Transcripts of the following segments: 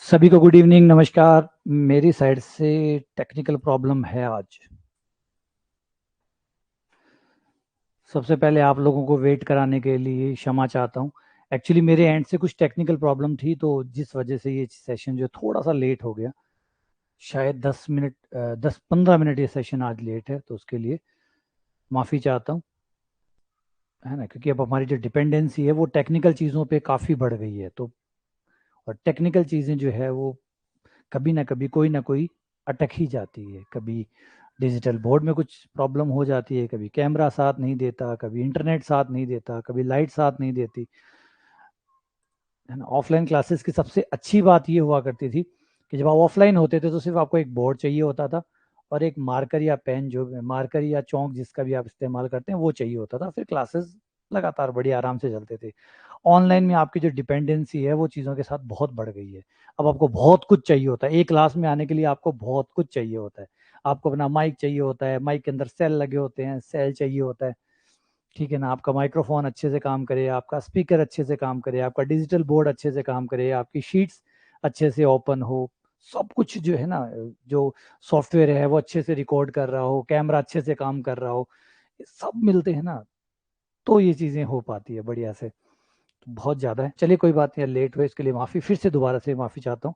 सभी को good evening, नमस्कार। मेरी साइड से टेक्निकल प्रॉब्लम है आज। सबसे पहले आप लोगों को वेट कराने के लिए क्षमा चाहता हूँ। एक्चुअली मेरे एंड से कुछ टेक्निकल प्रॉब्लम थी, तो जिस वजह से ये सेशन जो थोड़ा सा लेट हो गया। शायद 10 मिनट 10-15 मिनट ये सेशन आज लेट है, तो उसके लिए माफ़ी चाहता हूँ। है ना, क्योंकि अब हमारी जो डिपेंडेंसी है वो टेक्निकल चीज़ों पे काफ़ी बढ़ गई है। तो और टेक्निकल चीज़ें जो है वो कभी ना कभी कोई ना कोई अटक ही जाती है। कभी डिजिटल बोर्ड में कुछ प्रॉब्लम हो जाती है, कभी कैमरा साथ नहीं देता, कभी इंटरनेट साथ नहीं देता, कभी लाइट साथ नहीं देती। है ना। ऑफलाइन क्लासेस की सबसे अच्छी बात ये हुआ करती थी कि जब आप ऑफलाइन होते थे तो सिर्फ आपको एक बोर्ड चाहिए होता था और एक मार्कर या पेन, जो मार्कर या चौक जिसका भी आप इस्तेमाल करते हैं वो चाहिए होता था। फिर क्लासेस लगातार बड़ी आराम से चलते थे। ऑनलाइन में आपकी जो डिपेंडेंसी है वो चीज़ों के साथ बहुत बढ़ गई है। अब आपको बहुत कुछ चाहिए होता है, एक क्लास में आने के लिए आपको बहुत कुछ चाहिए होता है। आपको अपना माइक चाहिए होता है, माइक के अंदर सेल लगे होते हैं, सेल चाहिए होता है। ठीक है ना, आपका माइक्रोफोन अच्छे से काम करे, आपका स्पीकर अच्छे से काम करे, आपका डिजिटल बोर्ड अच्छे से काम करे, आपकी शीट्स अच्छे से ओपन हो। सब कुछ जो है ना, जो सॉफ्टवेयर है वो अच्छे से रिकॉर्ड कर रहा हो, कैमरा अच्छे से काम कर रहा हो, ये सब मिलते हैं ना, तो ये चीज़ें हो पाती है बढ़िया से। तो बहुत ज़्यादा है, चलिए कोई बात नहीं, लेट हुए इसके लिए माफ़ी, फिर से दोबारा से माफ़ी चाहता हूँ।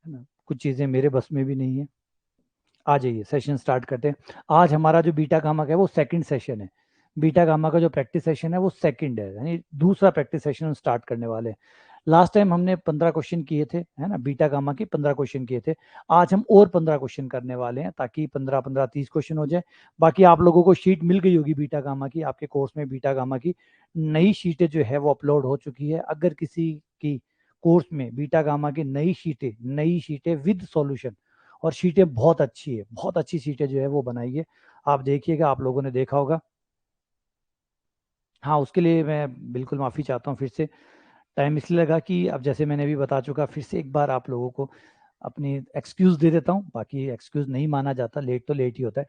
है ना, कुछ चीज़ें मेरे बस में भी नहीं है। आ जाइए, सेशन स्टार्ट करते हैं। आज हमारा जो बीटा गामा का है वो सेकंड सेशन है। बीटा गामा का जो प्रैक्टिस सेशन है वो सेकंड है, यानी दूसरा प्रैक्टिस सेशन हम स्टार्ट करने वाले हैं। लास्ट टाइम हमने 15 क्वेश्चन किए थे, है ना, बीटा गामा की 15 क्वेश्चन किए थे। आज हम और 15 क्वेश्चन करने वाले हैं, ताकि 15-15 30 क्वेश्चन हो जाए। बाकी आप लोगों को शीट मिल गई होगी बीटा गामा की, आपके कोर्स में बीटा गामा की नई शीटें जो है वो अपलोड हो चुकी है। अगर किसी की कोर्स में बीटा गामा की नई शीटें विद सॉल्यूशन, और शीटें बहुत अच्छी है, बहुत अच्छी शीटें जो है वो बनाई है। आप देखिएगा, आप लोगों ने देखा होगा। हाँ, उसके लिए मैं बिल्कुल माफ़ी चाहता हूँ फिर से। टाइम इसलिए लगा कि अब जैसे मैंने अभी बता चुका, फिर से एक बार आप लोगों को अपनी एक्सक्यूज़ दे देता हूँ। बाकी एक्सक्यूज़ नहीं माना जाता, लेट तो लेट ही होता है।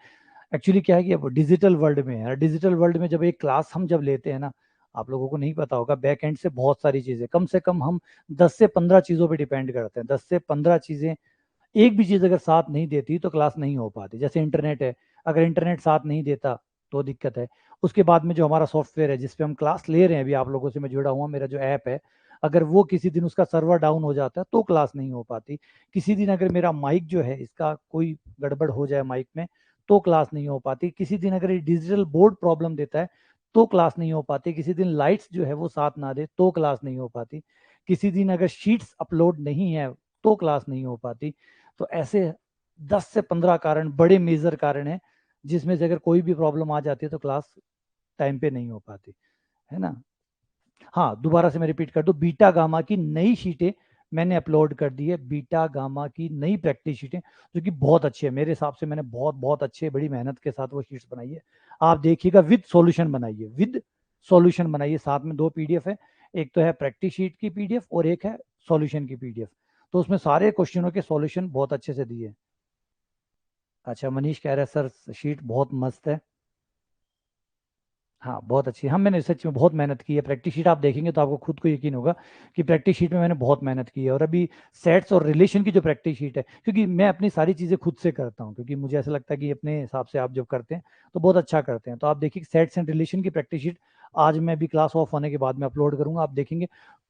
एक्चुअली क्या है कि अब डिजिटल वर्ल्ड में है, डिजिटल वर्ल्ड में जब एक क्लास हम जब लेते हैं ना, आप लोगों को नहीं पता होगा, बैक एंड से बहुत सारी चीज़ें, कम से कम हम 10 से 15 चीज़ों पे डिपेंड करते हैं। 10 से 15 चीज़ें, एक भी चीज़ अगर साथ नहीं देती तो क्लास नहीं हो पाती। जैसे इंटरनेट है, अगर इंटरनेट साथ नहीं देता तो दिक्कत है। उसके बाद में जो हमारा सॉफ्टवेयर है जिस पे हम क्लास ले रहे हैं, अभी आप लोगों से मैं जुड़ा हुआ, मेरा जो ऐप है, अगर वो किसी दिन उसका सर्वर डाउन हो जाता है तो क्लास नहीं हो पाती। किसी दिन अगर मेरा माइक जो है इसका कोई गड़बड़ हो जाए माइक में, तो क्लास नहीं हो पाती। किसी दिन अगर ये डिजिटल बोर्ड प्रॉब्लम देता है तो क्लास नहीं हो पाती। किसी दिन लाइट्स जो है वो साथ ना दे तो क्लास नहीं हो पाती। किसी दिन अगर शीट्स अपलोड नहीं है तो क्लास नहीं हो पाती। तो ऐसे 10 से 15 कारण, बड़े मेजर कारण हैं, जिसमें से अगर कोई भी प्रॉब्लम आ जाती है तो क्लास टाइम पे नहीं हो पाती। है ना। हाँ, दोबारा से मैं रिपीट कर दूं, बीटा गामा की नई शीटें मैंने अपलोड कर दी है। बीटा गामा की नई प्रैक्टिस शीटें जो कि बहुत अच्छी है मेरे हिसाब से, मैंने बहुत बहुत अच्छे, बड़ी मेहनत के साथ वो शीट्स बनाई है। आप देखिएगा, विद सॉल्यूशन बनाइए, विद सॉल्यूशन बनाइए। साथ में 2 पीडीएफ है, एक तो है प्रैक्टिस शीट की पीडीएफ और एक है सॉल्यूशन की पीडीएफ। तो उसमें सारे क्वेश्चनों के सॉल्यूशन बहुत अच्छे से दिए। अच्छा, मनीष कह रहा है सर शीट बहुत मस्त है। हाँ, बहुत अच्छी। हम, मैंने सच में बहुत मेहनत की है। प्रैक्टिस शीट आप देखेंगे तो आपको खुद को यकीन होगा कि प्रैक्टिस शीट में मैंने बहुत मेहनत की है। और अभी सेट्स और रिलेशन की जो प्रैक्टिस शीट है, क्योंकि मैं अपनी सारी चीज़ें खुद से करता हूँ, क्योंकि मुझे ऐसा लगता है कि अपने हिसाब से आप जब करते हैं तो बहुत अच्छा करते हैं। तो आप देखिए, सेट्स एंड रिलेशन की प्रैक्टिस शीट आज मैं अभी क्लास ऑफ होने के बाद में अपलोड करूंगा। आप देखेंगे,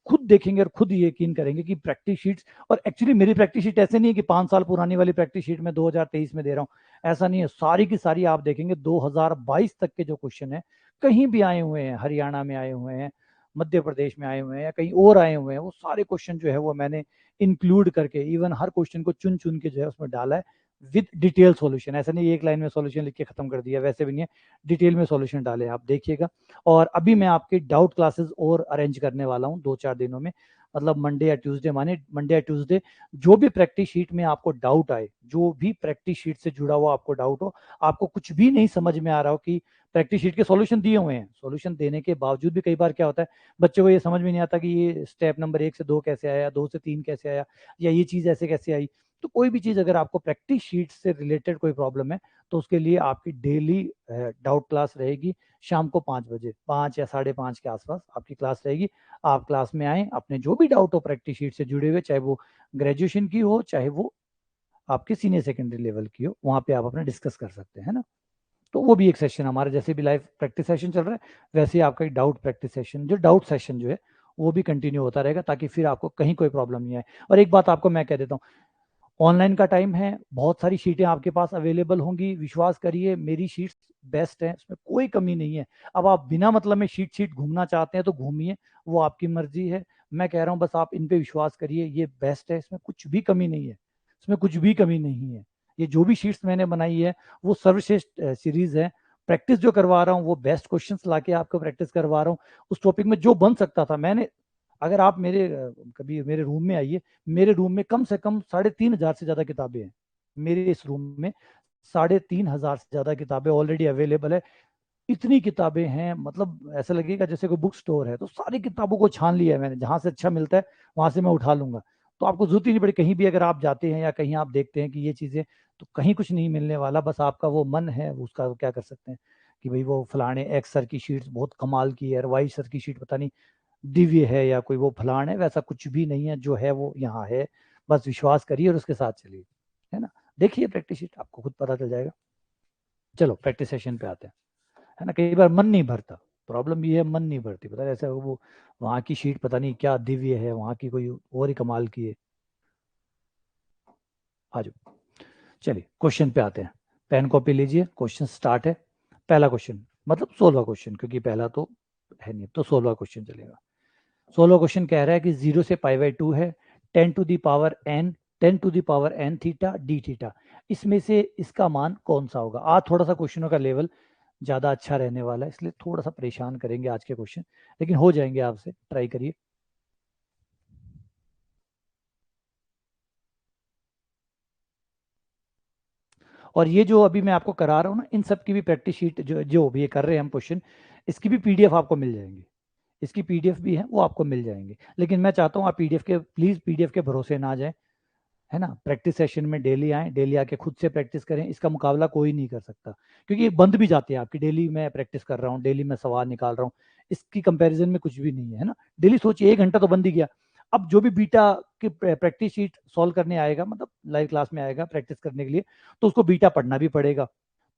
खुद देखेंगे और खुद यकीन करेंगे कि प्रैक्टिस शीट्स, और एक्चुअली मेरी प्रैक्टिस शीट ऐसे नहीं है कि 5 साल पुरानी वाली प्रैक्टिस शीट में 2023 में दे रहा हूँ। ऐसा नहीं है, सारी की सारी आप देखेंगे 2022 तक के जो क्वेश्चन है, कहीं भी आए हुए हैं, हरियाणा में आए हुए हैं, मध्य प्रदेश में आए हुए हैं, या कहीं और आए हुए हैं, वो सारे क्वेश्चन जो है वो मैंने इंक्लूड करके, इवन हर क्वेश्चन को चुन चुन के जो है उसमें डाला है विद डिटेल सॉल्यूशन। ऐसा नहीं एक लाइन में सॉल्यूशन लिख के खत्म कर दिया, वैसे भी नहीं है, डिटेल में सॉल्यूशन डाले, आप देखिएगा। और अभी मैं आपकी डाउट क्लासेस और अरेंज करने वाला हूँ 2-4 दिनों में, मतलब मंडे या ट्यूसडे, माने मंडे या ट्यूसडे। जो भी प्रैक्टिस शीट में आपको डाउट आए, जो भी प्रैक्टिस शीट से जुड़ा हुआ आपको डाउट हो, आपको कुछ भी नहीं समझ में आ रहा हो, कि प्रैक्टिस शीट के सॉल्यूशन दिए हुए हैं, सॉल्यूशन देने के बावजूद भी कई बार क्या होता है, बच्चों को ये समझ में नहीं आता कि ये स्टेप नंबर 1 से 2 कैसे आया, 2 से 3 कैसे आया, या ये चीज़ ऐसे कैसे आई। तो कोई भी चीज़ अगर आपको प्रैक्टिस शीट से रिलेटेड कोई प्रॉब्लम है तो उसके लिए आपकी डेली डाउट क्लास रहेगी शाम को 5 बजे, 5 या 5:30 के आसपास आपकी क्लास रहेगी। आप क्लास में आएँ, अपने जो भी डाउट हो प्रैक्टिस शीट से जुड़े हुए, चाहे वो ग्रेजुएशन की हो, चाहे वो आपके सीनियर सेकेंडरी लेवल की हो, वहाँ पे आप अपना डिस्कस कर सकते हैं, है ना। तो वो भी एक सेशन हमारा, जैसे भी लाइव प्रैक्टिस सेशन चल रहा है वैसे ही आपका एक डाउट प्रैक्टिस सेशन, जो डाउट सेशन जो है वो भी कंटिन्यू होता रहेगा, ताकि फिर आपको कहीं कोई प्रॉब्लम नहीं आए। और एक बात आपको मैं कह देता हूँ, ऑनलाइन का टाइम है, बहुत सारी शीटें आपके पास अवेलेबल होंगी, विश्वास करिए मेरी शीट्स बेस्ट है, उसमें कोई कमी नहीं है। अब आप बिना मतलब में शीट शीट घूमना चाहते हैं तो घूमिए, वो आपकी मर्जी है। मैं कह रहा हूँ बस आप इन पे विश्वास करिए, ये बेस्ट है, इसमें कुछ भी कमी नहीं है, इसमें कुछ भी कमी नहीं है। ये जो भी शीट्स मैंने बनाई है वो सर्वश्रेष्ठ सीरीज है। प्रैक्टिस जो करवा रहा हूँ वो बेस्ट क्वेश्चंस लाके आपको प्रैक्टिस करवा रहा हूँ। उस टॉपिक में जो बन सकता था मैंने, अगर आप मेरे कभी मेरे रूम में आइए, मेरे रूम में कम से कम 3,500 से ज्यादा किताबें हैं। मेरे इस रूम में 3,500 से ज्यादा किताबें ऑलरेडी अवेलेबल है। इतनी किताबें हैं, मतलब ऐसा लगेगा जैसे कोई बुक स्टोर है। तो सारी किताबों को छान लिया है मैंने, जहां से अच्छा मिलता है वहां से मैं उठा लूंगा। तो आपको जरूरत ही नहीं पड़ी, कहीं भी अगर आप जाते हैं या कहीं आप देखते हैं कि ये चीजें, तो कहीं कुछ नहीं मिलने वाला, बस आपका वो मन है उसका, क्या कर सकते हैं कि भाई वो फलाने एक्स सर की शीट्स बहुत कमाल की है, वाई सर की शीट पता नहीं दिव्य है, या कोई वो फलान है, वैसा कुछ भी नहीं है। जो है वो यहाँ है, बस विश्वास करिए और उसके साथ चलिए, है ना। देखिए प्रैक्टिस शीट, आपको खुद पता चल जाएगा। चलो प्रैक्टिस सेशन पे आते हैं, है ना। कई बार मन नहीं भरता, प्रॉब्लम ये है मन नहीं भरती, पता है, ऐसा वो वहाँ की शीट पता नहीं क्या दिव्य है, वहाँ की कोई और ही कमाल की है। आ जाओ, चलिए क्वेश्चन पे आते हैं। पेन कॉपी लीजिए, क्वेश्चन स्टार्ट है। पहला क्वेश्चन, मतलब 16वां क्वेश्चन, क्योंकि पहला तो है नहीं, तो 16वां क्वेश्चन चलेगा। 16वां क्वेश्चन कह रहा है कि 0 से π/2 है, 10 to the power n, 10 to the power n theta d theta, इसमें से इसका मान कौन सा होगा। आज थोड़ा सा क्वेश्चनों का लेवल ज़्यादा अच्छा रहने वाला है, इसलिए थोड़ा सा परेशान करेंगे आज के क्वेश्चन, लेकिन हो जाएंगे आपसे, ट्राई करिए। और ये जो अभी मैं आपको करा रहा हूँ ना, इन सब की भी प्रैक्टिस शीट, जो जो भी ये कर रहे हैं हम क्वेश्चन, इसकी भी पीडीएफ आपको मिल जाएंगी। इसकी पीडीएफ भी है, वो आपको मिल जाएंगे। लेकिन मैं चाहता हूँ आप पीडीएफ के, प्लीज़ पीडीएफ के भरोसे ना जाए, है ना। प्रैक्टिस सेशन में डेली आए, डेली आके खुद से प्रैक्टिस करें, इसका मुकाबला कोई नहीं कर सकता, क्योंकि ये बंद भी जाती है आपकी। डेली मैं प्रैक्टिस कर रहा हूँ, डेली मैं सवाल निकाल रहा हूँ, इसकी कंपैरिजन में कुछ भी नहीं है ना। डेली सोचिए 1 घंटा तो बंद ही गया। अब जो भी बीटा की प्रैक्टिस शीट सॉल्व करने आएगा, मतलब लाइव क्लास में आएगा प्रैक्टिस करने के लिए, तो उसको बीटा पढ़ना भी पड़ेगा।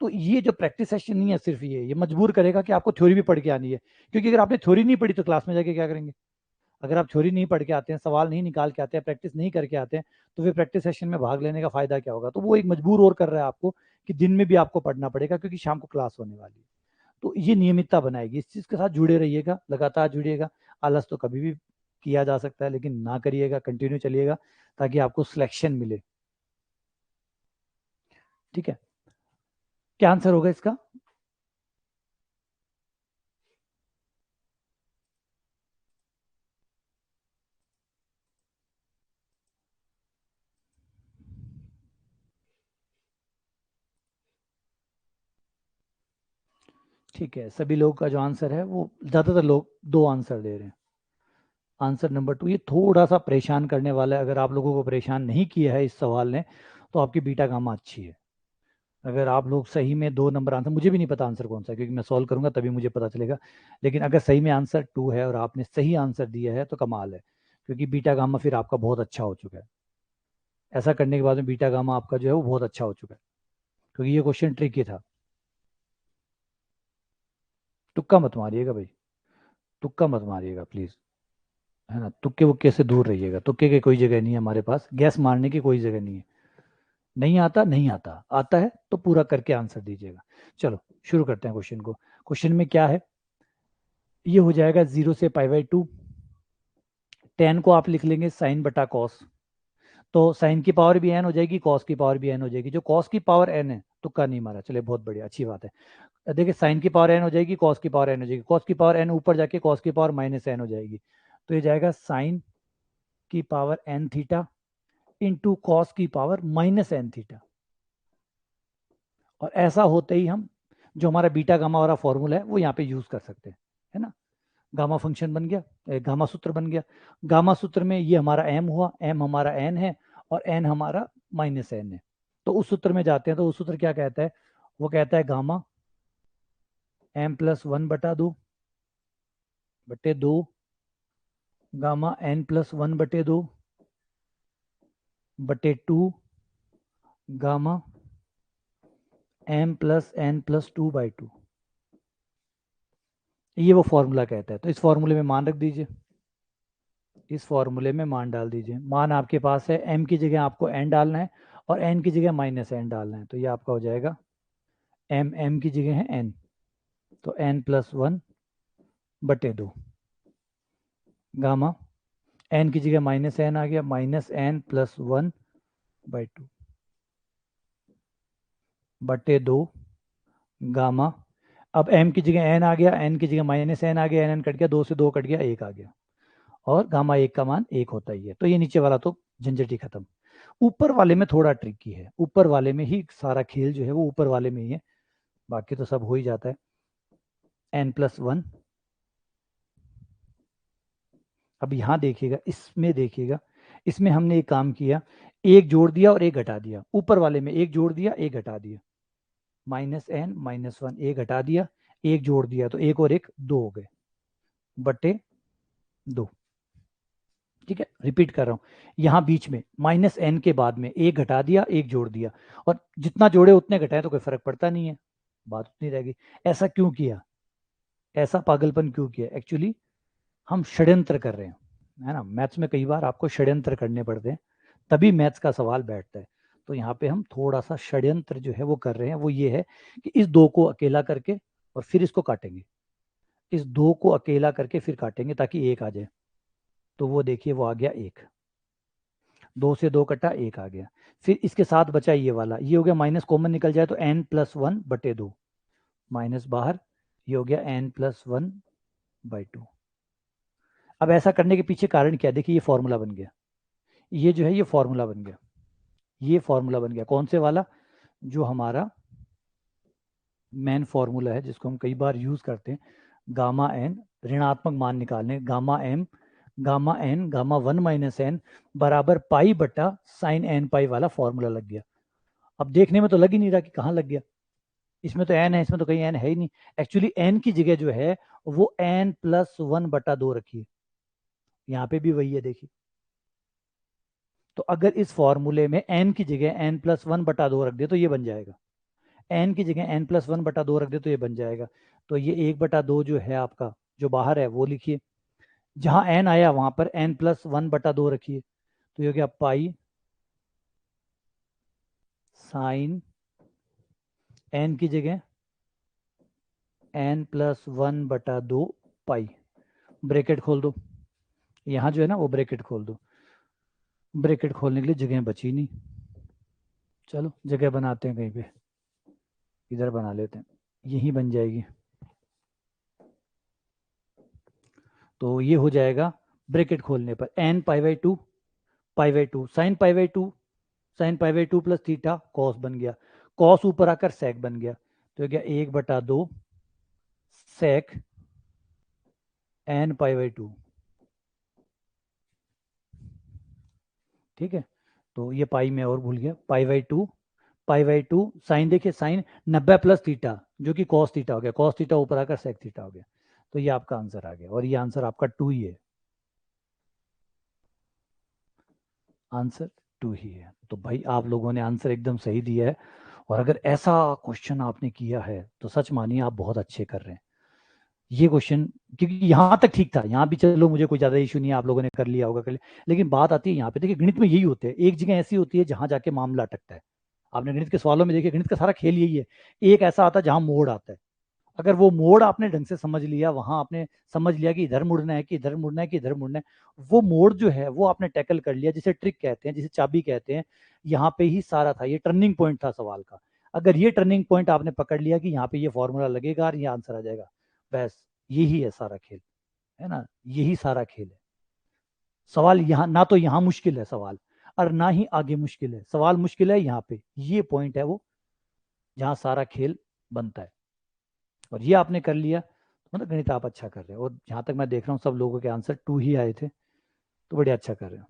तो ये जो प्रैक्टिस सेशन नहीं है सिर्फ, ये मजबूर करेगा कि आपको थ्योरी भी पढ़ के आनी है, क्योंकि अगर आपने थ्योरी नहीं पढ़ी तो क्लास में जाके क्या करेंगे। अगर आप थ्योरी नहीं पढ़ के आते हैं, सवाल नहीं निकाल के आते हैं, प्रैक्टिस नहीं करके आते हैं, तो फिर प्रैक्टिस सेशन में भाग लेने का फायदा क्या होगा। तो वो एक मजबूर और कर रहा है आपको कि दिन में भी आपको पढ़ना पड़ेगा, क्योंकि शाम को क्लास होने वाली है। तो ये नियमितता बनाएगी, इस चीज़ के साथ जुड़े रहिएगा, लगातार जुड़िएगा। आलस तो कभी भी किया जा सकता है, लेकिन ना करिएगा, कंटिन्यू चलिएगा, ताकि आपको सिलेक्शन मिले। ठीक है, क्या आंसर होगा इसका। ठीक है, सभी लोग का जो आंसर है, वो ज़्यादातर लोग 2 आंसर दे रहे हैं। आंसर नंबर 2, ये थोड़ा सा परेशान करने वाला है। अगर आप लोगों को परेशान नहीं किया है इस सवाल ने, तो आपकी बीटा गामा अच्छी है। अगर आप लोग सही में 2 नंबर आंसर, मुझे भी नहीं पता आंसर कौन सा है, क्योंकि मैं सॉल्व करूंगा तभी मुझे पता चलेगा। लेकिन अगर सही में आंसर 2 है और आपने सही आंसर दिया है तो कमाल है, क्योंकि बीटा गामा फिर आपका बहुत अच्छा हो चुका है। ऐसा करने के बाद में बीटा गामा आपका जो है वो बहुत अच्छा हो चुका है, क्योंकि ये क्वेश्चन ट्रिकी था। तुक्का मत मारिएगा भाई, तुक्का मत मारिएगा प्लीज, है ना। तुक्के वुक्के से दूर रहिएगा, तुक्के की कोई जगह नहीं है हमारे पास, गैस मारने की कोई जगह नहीं है। नहीं आता, नहीं आता, आता है तो पूरा करके आंसर दीजिएगा। चलो शुरू करते हैं क्वेश्चन को। क्वेश्चन में क्या है, ये हो जाएगा 0 से π/2। 10 को आप लिख लेंगे साइन बटा कॉस, तो साइन की पावर भी एन हो जाएगी, कॉस की पावर भी एन हो जाएगी। जो कॉस की पावर एन है, तुक्का नहीं मारा, चलिए बहुत बढ़िया, अच्छी बात है। देखिए साइन की पावर एन हो जाएगी, कॉस की पावर एन हो जाएगी, कॉस की पावर एन ऊपर जाके कॉस की पावर -n हो जाएगी। तो ये जाएगा साइन की power n theta into cos की पावर -n थीटा। और ऐसा होते ही हम जो हमारा बीटा गामा वाला फॉर्मूला है वो यहाँ पे यूज कर सकते हैं, है ना। गामा फंक्शन बन गया, गामा सूत्र बन गया। गामा सूत्र में ये हमारा एम हुआ, एम हमारा एन है, और एन हमारा माइनस एन है। तो उस सूत्र में जाते हैं, तो उस सूत्र क्या कहता है, वो कहता है gamma m plus 1/2 gamma n plus 1/2 gamma m plus n plus 2/2। ये वो फॉर्मूला कहता है। तो इस फॉर्मूले में मान रख दीजिए, इस फॉर्मूले में मान डाल दीजिए। मान आपके पास है, एम की जगह आपको एन डालना है और एन की जगह माइनस एन डालना है। तो ये आपका हो जाएगा एम की जगह है एन, तो एन प्लस 1/2 गामा एन की जगह माइनस एन आ गया, माइनस एन प्लस 1/2 गामा। अब m की जगह n आ गया, n की जगह माइनस एन आ गया, n कट गया, 2 से 2 कट गया, 1 आ गया, और गामा 1 का मान 1 होता ही है। तो ये नीचे वाला तो झंझट ही खत्म। ऊपर वाले में थोड़ा ट्रिकी है, ऊपर वाले में ही सारा खेल जो है वो ऊपर वाले में ही है, बाकी तो सब हो ही जाता है। n+1, अब यहां देखिएगा, इसमें देखिएगा, इसमें हमने एक काम किया, एक जोड़ दिया और एक घटा दिया। ऊपर वाले में एक जोड़ दिया, एक घटा दिया, -n-1 एक घटा दिया, एक जोड़ दिया, तो एक और एक 2 हो गए, /2। ठीक है, रिपीट कर रहा हूं, यहां बीच में -n के बाद में एक घटा दिया, एक जोड़ दिया, और जितना जोड़े उतने घटाए तो कोई फर्क पड़ता नहीं है, बात उतनी रहेगी। ऐसा क्यों किया, ऐसा पागलपन क्यों किया? एक्चुअली हम षड्यंत्र कर रहे हैं, है ना। मैथ्स में कई बार आपको षड्यंत्र करने पड़ते हैं, तभी मैथ्स का सवाल बैठता है। तो यहाँ पे हम थोड़ा सा षड्यंत्र जो है वो कर रहे हैं। वो ये है कि इस 2 को अकेला करके और फिर इसको काटेंगे, इस 2 को अकेला करके फिर काटेंगे ताकि 1 आ जाए। तो वो देखिए, वो आ गया 1, 2 से 2 कटा, 1 आ गया। फिर इसके साथ बचा ये वाला, ये हो गया, माइनस कॉमन निकल जाए तो n+1/2, माइनस बाहर, ये हो गया n+1/2। अब ऐसा करने के पीछे कारण क्या है? देखिए, ये फॉर्मूला बन गया, ये जो है ये फॉर्मूला बन गया, ये फॉर्मूला बन गया। कौन से वाला? जो हमारा मेन फॉर्मूला है, जिसको हम कई बार यूज करते हैं, गामा एन, ऋणात्मक मान निकालने, gamma m gamma n gamma 1 - n बराबर π/sin n π वाला फॉर्मूला लग गया। अब देखने में तो लग ही नहीं रहा कि कहाँ लग गया, इसमें तो n है, इसमें तो कहीं n है ही नहीं। एक्चुअली n की जगह जो है वो n+1/2 रखी है, यहाँ पे भी वही है, देखिए। तो अगर इस फॉर्मूले में n की जगह n+1/2 रख दे तो ये बन जाएगा, n की जगह n+1/2 रख दे तो ये बन जाएगा। तो ये 1/2 जो है आपका, जो बाहर है वो लिखिए, जहां n आया वहां पर n+1/2 रखिए, तो ये हो गया π/sin n की जगह n+1/2 पाई, ब्रैकेट खोल दो, यहां जो है ना वो ब्रैकेट खोल दो। ब्रैकेट खोलने के लिए जगह बची नहीं, चलो जगह बनाते हैं कहीं पे, इधर बना लेते हैं, यहीं बन जाएगी। तो ये हो जाएगा ब्रैकेट खोलने पर n π/2, π/2 sin π/2 plus theta cos बन गया, कॉस ऊपर आकर सेक बन गया, तो क्या 1/2 सेक n π/2। ठीक है, तो ये पाई में और भूल गया, π/2 साइन, देखिए साइन 90 प्लस थीटा जो कि कॉस थीटा हो गया, कॉस थीटा ऊपर आकर सेक थीटा हो गया। तो ये आपका आंसर आ गया, और ये आंसर आपका 2 ही है, आंसर 2 ही है। तो भाई आप लोगों ने आंसर एकदम सही दिया है, और अगर ऐसा क्वेश्चन आपने किया है तो सच मानिए आप बहुत अच्छे कर रहे हैं ये क्वेश्चन, क्योंकि यहाँ तक ठीक था, यहाँ भी चलो मुझे कोई ज्यादा इशू नहीं है, आप लोगों ने कर लिया होगा, कर लिया, लेकिन बात आती है यहाँ पे। देखिए गणित में यही होते हैं, एक जगह ऐसी होती है जहां जाके मामला अटकता है। आपने गणित के सवालों में देखिए, गणित का सारा खेल यही है, एक ऐसा आता है जहां मोड़ आता है, अगर वो मोड़ आपने ढंग से समझ लिया, वहां आपने समझ लिया कि इधर मुड़ना है कि इधर मुड़ना है कि इधर मुड़ना है, वो मोड़ जो है वो आपने टैकल कर लिया, जिसे ट्रिक कहते हैं, जिसे चाबी कहते हैं। यहाँ पे ही सारा था, ये टर्निंग पॉइंट था सवाल का। अगर ये टर्निंग पॉइंट आपने पकड़ लिया कि यहाँ पे ये फॉर्मूला लगेगा और ये आंसर आ जाएगा, बस यही है सारा खेल, है ना, यही सारा खेल है। सवाल यहाँ ना तो यहाँ मुश्किल है सवाल, और ना ही आगे मुश्किल है सवाल, मुश्किल है यहाँ पे, ये पॉइंट है वो जहाँ सारा खेल बनता है। और ये आपने कर लिया, मतलब गणित आप अच्छा कर रहे हो, और जहां तक मैं देख रहा हूँ सब लोगों के आंसर 2 ही आए थे, तो बड़े अच्छा कर रहे हो।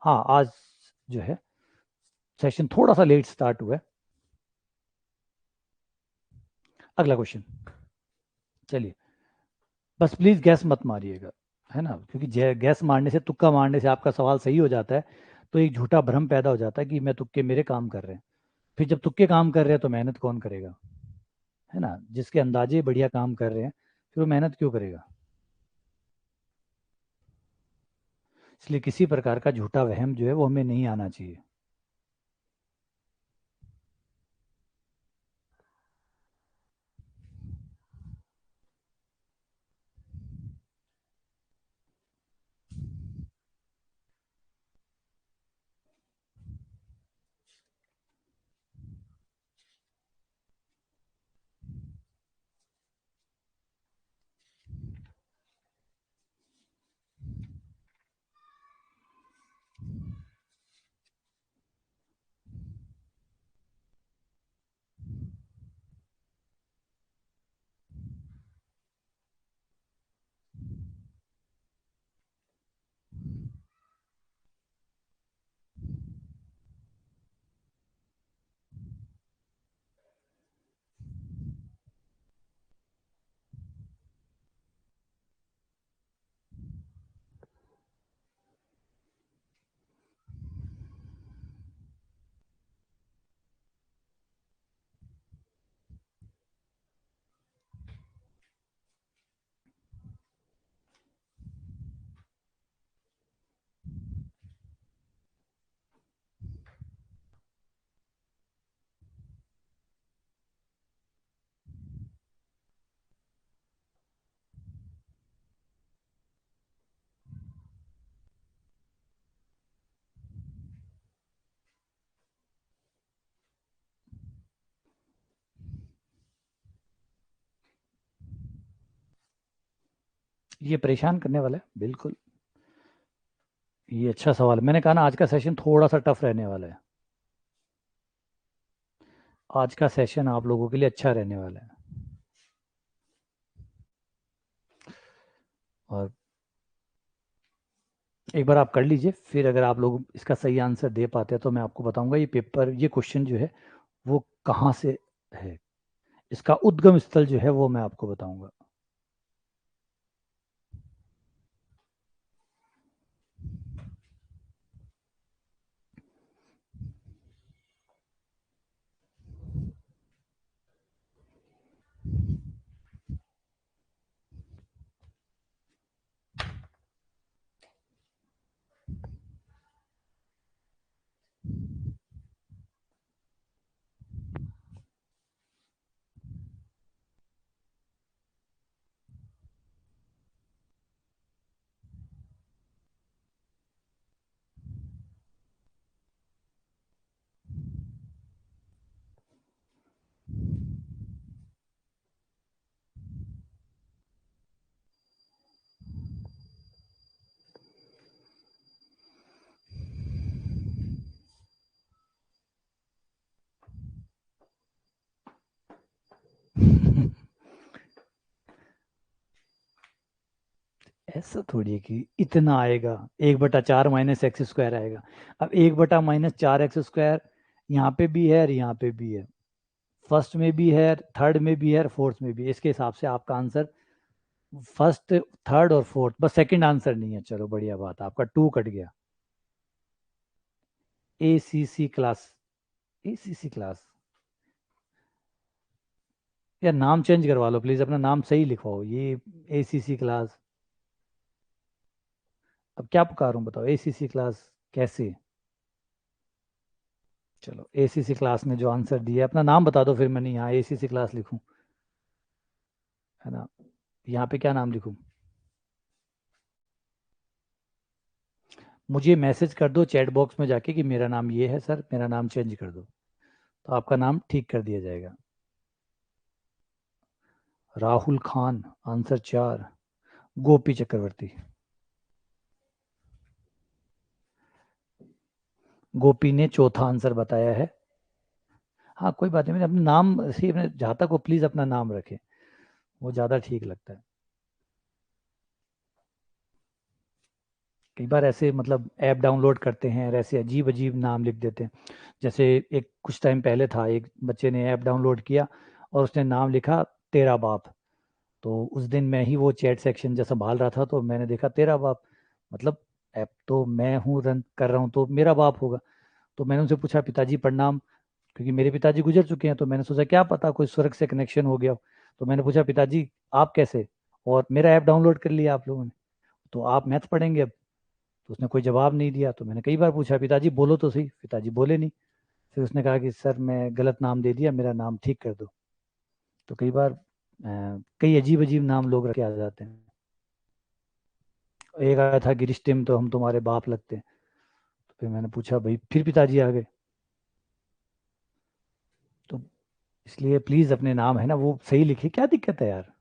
हाँ, आज जो है सेशन थोड़ा सा लेट स्टार्ट हुआ है। अगला क्वेश्चन, चलिए। बस प्लीज गैस मत मारिएगा, है ना, क्योंकि गैस मारने से, तुक्का मारने से आपका सवाल सही हो जाता है, तो एक झूठा भ्रम पैदा हो जाता है कि मैं तुक्के मेरे काम कर रहे हैं। फिर जब तुक्के काम कर रहे हैं तो मेहनत कौन करेगा, है ना। जिसके अंदाजे बढ़िया काम कर रहे हैं, फिर वो मेहनत क्यों करेगा। इसलिए किसी प्रकार का झूठा वहम जो है वो हमें नहीं आना चाहिए। ये परेशान करने वाला है बिल्कुल। ये अच्छा सवाल है। मैंने कहा ना, आज का सेशन थोड़ा सा टफ रहने वाला है। आज का सेशन आप लोगों के लिए अच्छा रहने वाला है। और एक बार आप कर लीजिए, फिर अगर आप लोग इसका सही आंसर दे पाते हैं तो मैं आपको बताऊंगा ये पेपर, ये क्वेश्चन जो है वो कहाँ से है। इसका उद्गम स्थल जो है वो मैं आपको बताऊंगा। ऐसा थोड़ी है कि इतना आएगा। 1/4 - x² आएगा। अब 1/-4 x², यहाँ पे भी है और यहाँ पे भी है, फर्स्ट में भी है, थर्ड में भी है और फोर्थ में भी है। इसके हिसाब से आपका आंसर फर्स्ट, थर्ड और फोर्थ, बस सेकंड आंसर नहीं है। चलो बढ़िया बात, आपका 2 कट गया। ACC class, ACC class. या नाम चेंज करवा लो प्लीज, अपना नाम सही लिखवाओ ये। ACC class. अब क्या पुकारूं बताओ, ACC क्लास कैसे। चलो ACC क्लास ने जो आंसर दिया, अपना नाम बता दो फिर मैंने यहाँ ACC क्लास लिखूं, है ना। यहाँ पे क्या नाम लिखूं। मुझे मैसेज कर दो चैट बॉक्स में जाके कि मेरा नाम ये है सर, मेरा नाम चेंज कर दो, तो आपका नाम ठीक कर दिया जाएगा। राहुल खान, आंसर 4। गोपी चक्रवर्ती। गोपी ने चौथा आंसर बताया है। हाँ कोई बात नहीं, मैंने अपना नाम से अपने, जहाँ तक वो प्लीज़ अपना नाम रखें, वो ज़्यादा ठीक लगता है। कई बार ऐसे मतलब ऐप डाउनलोड करते हैं और ऐसे अजीब अजीब नाम लिख देते हैं। जैसे एक कुछ टाइम पहले था, एक बच्चे ने ऐप डाउनलोड किया और उसने नाम लिखा तेरा बाप। तो उस दिन मैं ही वो चैट सेक्शन जब संभाल रहा था, तो मैंने देखा तेरा बाप, मतलब ऐप तो मैं हूँ रन कर रहा हूँ, तो मेरा बाप होगा। तो मैंने उनसे पूछा पिताजी प्रणाम, क्योंकि मेरे पिताजी गुजर चुके हैं, तो मैंने सोचा क्या पता कोई स्वर्ग से कनेक्शन हो गया हो। तो मैंने पूछा पिताजी आप कैसे, और मेरा ऐप डाउनलोड कर लिया आप लोगों ने, तो आप मैथ पढ़ेंगे अब। तो उसने कोई जवाब नहीं दिया, तो मैंने कई बार पूछा पिताजी बोलो तो सही, पिताजी बोले नहीं। फिर उसने कहा कि सर मैं गलत नाम दे दिया, मेरा नाम ठीक कर दो। तो कई बार कई अजीब अजीब नाम लोग रखे आ जाते हैं। एक आया था कि रिश्ते में तो हम तुम्हारे बाप लगते हैं। तो फिर मैंने पूछा भाई, फिर पिताजी आ गए। तो इसलिए प्लीज अपने नाम है ना वो सही लिखिए, क्या दिक्कत है यार।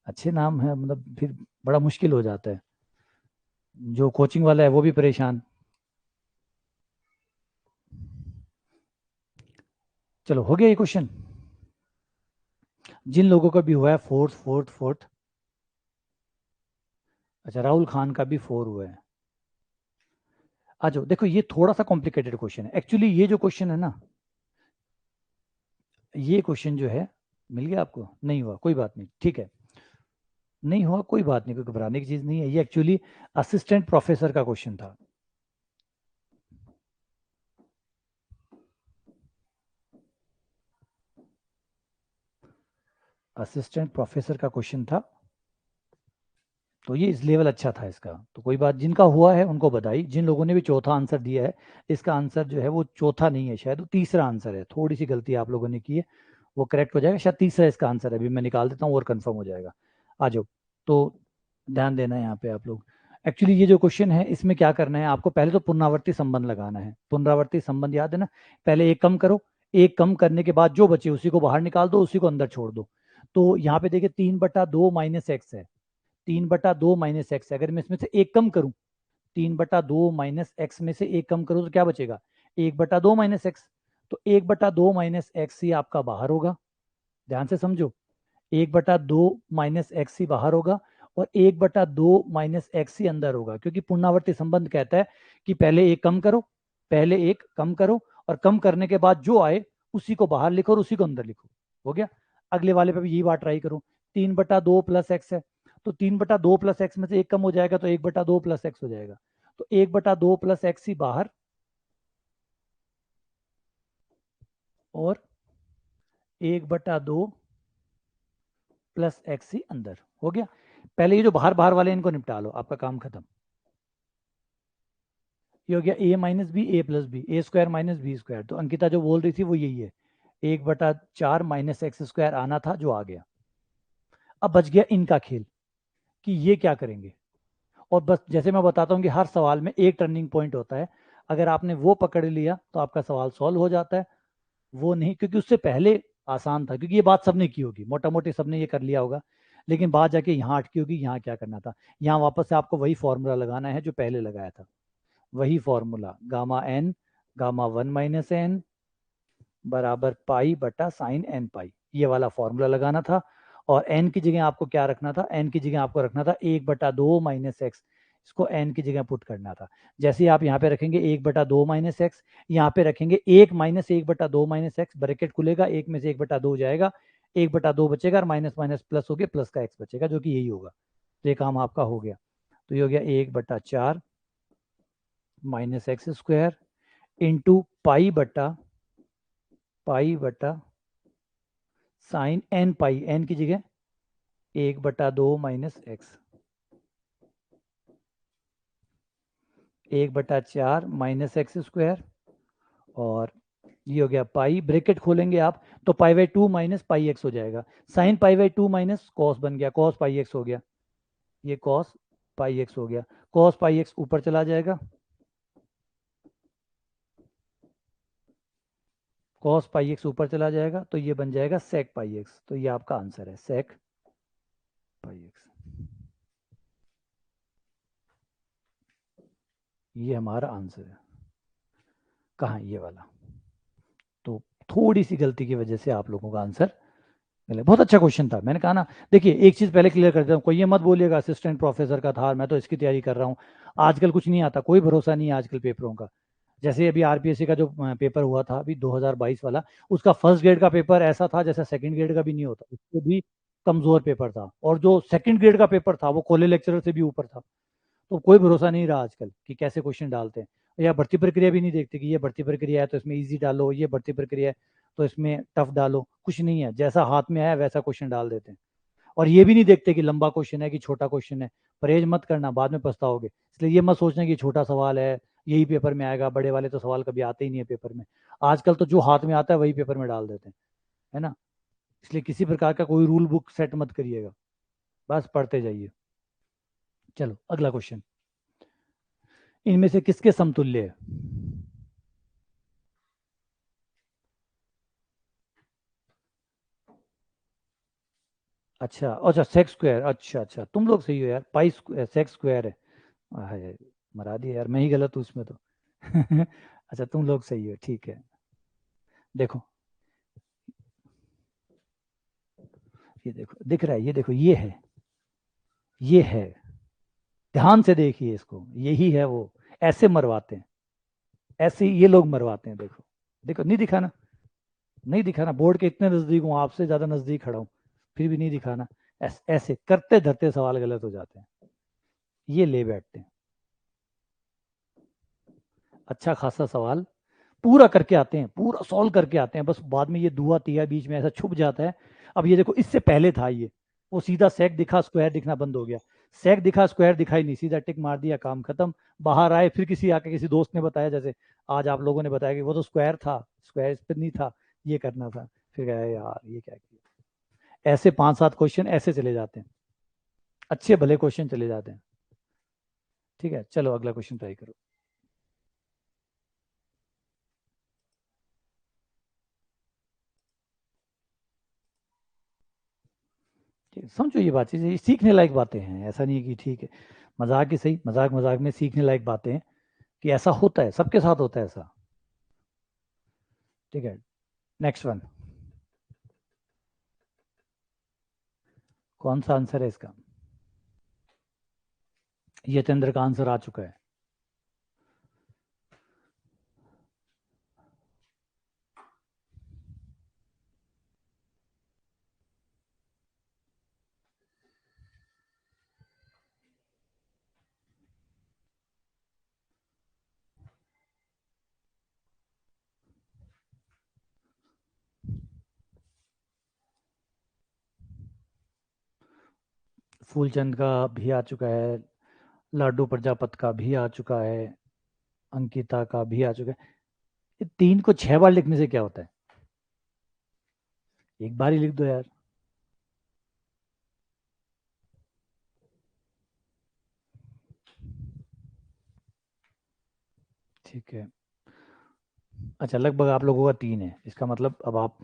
अच्छे नाम है मतलब फिर बड़ा मुश्किल हो जाता है, जो कोचिंग वाला है वो भी परेशान। चलो हो गया ये क्वेश्चन। जिन लोगों का भी हुआ है फोर्थ फोर्थ फोर्थ। अच्छा राहुल खान का भी 4 हुआ है। आ जाओ, देखो ये थोड़ा सा कॉम्प्लिकेटेड क्वेश्चन है एक्चुअली। ये जो क्वेश्चन है ना, ये क्वेश्चन जो है, मिल गया आपको, नहीं हुआ कोई बात नहीं, ठीक है। नहीं हुआ कोई बात नहीं, कोई घबराने की चीज नहीं है, ये एक्चुअली असिस्टेंट प्रोफेसर का क्वेश्चन था। असिस्टेंट प्रोफेसर का क्वेश्चन था, तो ये इस लेवल अच्छा था इसका। तो कोई बात, जिनका हुआ है उनको बधाई। जिन लोगों ने भी चौथा आंसर दिया है, इसका आंसर जो है वो चौथा नहीं है, शायद वो तीसरा आंसर है। थोड़ी सी गलती आप लोगों ने की है, वो करेक्ट हो जाएगा, शायद तीसरा इसका आंसर है। अभी मैं निकाल देता हूँ और कंफर्म हो जाएगा। आ जाओ। तो ध्यान देना है यहाँ पे आप लोग। एक्चुअली ये जो क्वेश्चन है इसमें क्या करना है आपको, पहले तो पुनरावर्ती संबंध लगाना है। पुनरावर्ती संबंध याद है ना, पहले एक कम करो, एक कम करने के बाद जो बचे उसी को बाहर निकाल दो, उसी को अंदर छोड़ दो। तो यहाँ पे देखिए 3/2 माइनस एक्स है, 3/2 माइनस एक्स है। अगर मैं इसमें से एक कम करूं, 3/2 माइनस एक्स में से एक कम करूं तो क्या बचेगा, 1/2 माइनस एक्स। तो 1/2 माइनस एक्स ही आपका बाहर होगा, ध्यान से समझो। 1/2 माइनस एक्स ही बाहर होगा, और 1/2 माइनस एक्स ही अंदर होगा, क्योंकि पुनरावर्ती संबंध कहता है कि पहले एक कम करो, पहले एक कम करो, और कम करने के बाद जो आए उसी को बाहर लिखो और उसी को अंदर लिखो। हो गया। अगले वाले पे भी यही बात ट्राई करो। 3/2 प्लस एक्स है, तो 3/2 प्लस एक्स में से एक कम हो जाएगा, तो 1/2 प्लस एक्स हो जाएगा। तो 1/2 प्लस एक्स ही बाहर, और 1/2 प्लस एक्स ही अंदर। हो गया। पहले ये जो बाहर बाहर वाले इनको निपटा लो, आपका काम खत्म। ये हो गया ए माइनस बी ए प्लस बी, ए स्क्वायर माइनस बी स्क्वायर। तो अंकिता जो बोल रही थी वो यही है, 1/4 माइनस एक्स स्क्वायर आना था जो आ गया। अब बच गया इनका खेल कि ये क्या करेंगे। और बस जैसे मैं बताता हूँ कि हर सवाल में एक टर्निंग पॉइंट होता है, अगर आपने वो पकड़ लिया तो आपका सवाल सॉल्व हो जाता है। वो नहीं, क्योंकि उससे पहले आसान था, क्योंकि ये बात सबने की होगी, मोटा मोटी सबने ये कर लिया होगा। लेकिन बात जाके यहाँ अटकी होगी, यहाँ क्या करना था। यहाँ वापस से आपको वही फॉर्मूला लगाना है जो पहले लगाया था, वही formula, gamma n, gamma 1 - n बराबर पाई बटा साइन एन पाई, ये वाला फॉर्मूला लगाना था। और एन की जगह आपको क्या रखना था, एन की जगह आपको रखना था 1/2 माइनस एक्स, इसको एन की जगह पुट करना था। जैसे ही आप यहाँ पे रखेंगे 1/2 माइनस एक्स, यहाँ पे रखेंगे 1 - 1/2 माइनस एक्स, ब्रैकेट खुलेगा, एक में से 1/2 जाएगा, 1/2 बचेगा, और माइनस माइनस प्लस हो गया, प्लस का एक्स बचेगा, जो कि यही होगा। तो ये काम आपका हो गया। तो ये हो गया 1/4 minus x square into pi बटा साइन एन पाई, एन की जगह 1/2 minus x, 1/4 minus x square, और ये हो गया पाई, ब्रैकेट खोलेंगे आप तो पाई/2 माइनस पाई एक्स हो जाएगा। साइन पाई/2 माइनस कॉस बन गया, कॉस पाई एक्स हो गया, ये कॉस पाई एक्स हो गया। कॉस पाई एक्स ऊपर चला जाएगा, कॉस पाई एक्स ऊपर चला जाएगा, तो ये बन जाएगा सेक पाई एक्स। तो ये आपका आंसर है, सेक पाई एक्स, ये हमारा आंसर है। कहाँ ये वाला। तो थोड़ी सी गलती की वजह से आप लोगों का आंसर बहुत अच्छा क्वेश्चन था, मैंने कहा ना। देखिए एक चीज पहले क्लियर कर देता हूँ, कोई ये मत बोलिएगा असिस्टेंट प्रोफेसर का था और मैं तो इसकी तैयारी कर रहा हूँ। आजकल कुछ नहीं आता, कोई भरोसा नहीं है आजकल पेपरों का। जैसे अभी आरपीएससी का जो पेपर हुआ था अभी 2022 वाला, उसका फर्स्ट ग्रेड का पेपर ऐसा था जैसा सेकंड ग्रेड का भी नहीं होता, उससे भी कमजोर पेपर था। और जो सेकंड ग्रेड का पेपर था वो कॉलेज लेक्चरर से भी ऊपर था। तो कोई भरोसा नहीं रहा आजकल कि कैसे क्वेश्चन डालते हैं। या भर्ती प्रक्रिया भी नहीं देखते कि ये भर्ती प्रक्रिया है तो इसमें इजी डालो, ये भर्ती प्रक्रिया है तो इसमें टफ डालो, कुछ नहीं है, जैसा हाथ में आया वैसा क्वेश्चन डाल देते हैं। और ये भी नहीं देखते कि लंबा क्वेश्चन है कि छोटा क्वेश्चन है। परहेज मत करना, बाद में पछताओगे। इसलिए ये मत सोचना कि छोटा सवाल है यही पेपर में आएगा, बड़े वाले तो सवाल कभी आते ही नहीं है पेपर में। आजकल तो जो हाथ में आता है वही पेपर में डाल देते हैं, है ना। इसलिए किसी प्रकार का कोई रूल बुक सेट मत करिएगा, बस पढ़ते जाइए। चलो अगला क्वेश्चन, इनमें से किसके समतुल्य है? अच्छा अच्छा, सेक्स स्क्वायर, अच्छा अच्छा, तुम लोग सही हो यार, पाई सेक्स स्क्वायर है। हाय, मरा दिया यार, मैं ही गलत हूँ इसमें तो। अच्छा तुम लोग सही हो, ठीक है। देखो, ये देखो दिख रहा है, ये देखो ये है, ये है, ध्यान से देखिए इसको, यही है वो। ऐसे मरवाते हैं, ऐसे ही ये लोग मरवाते हैं, देखो। देखो नहीं दिखाना, नहीं दिखाना, बोर्ड के इतने नजदीक हूँ, आपसे ज्यादा नजदीक खड़ा हूँ, फिर भी नहीं दिखाना। ऐसे करते धरते सवाल गलत हो जाते हैं, ये ले बैठते हैं। अच्छा खासा सवाल पूरा करके आते हैं, पूरा सॉल्व करके आते हैं, बस बाद में ये दुआ तिया बीच में ऐसा छुप जाता है। अब ये देखो, इससे पहले था ये, वो सीधा सेक दिखा स्क्वायर दिखना बंद हो गया। सेक दिखा स्क्वायर दिखाई नहीं, सीधा टिक मार दिया, काम खत्म। बाहर आए, फिर किसी आके किसी दोस्त ने बताया, जैसे आज आप लोगों ने बताया कि वो तो स्क्वायर था, स्क्वायर इस पर नहीं था, ये करना था। फिर गया यार ये क्या किया। ऐसे 5-7 क्वेश्चन ऐसे चले जाते हैं, अच्छे भले क्वेश्चन चले जाते हैं। ठीक है, चलो अगला क्वेश्चन ट्राई करो। ठीक है, समझो ये बात, चीज़ सीखने लायक बातें हैं, ऐसा नहीं है कि ठीक है, मजाक ही सही, मजाक मजाक में सीखने लायक बातें हैं कि ऐसा होता है, सबके साथ होता है ऐसा। ठीक है, नेक्स्ट वन, कौन सा आंसर है इसका? यतेंद्र का आंसर आ चुका है। फूलचंद का भी आ चुका है, लाडू प्रजापत का भी आ चुका है, अंकिता का भी आ चुका है। ये 3 को 6 बार लिखने से क्या होता है? एक बार ही लिख दो यार। ठीक है, अच्छा लगभग आप लोगों का 3 है, इसका मतलब अब आप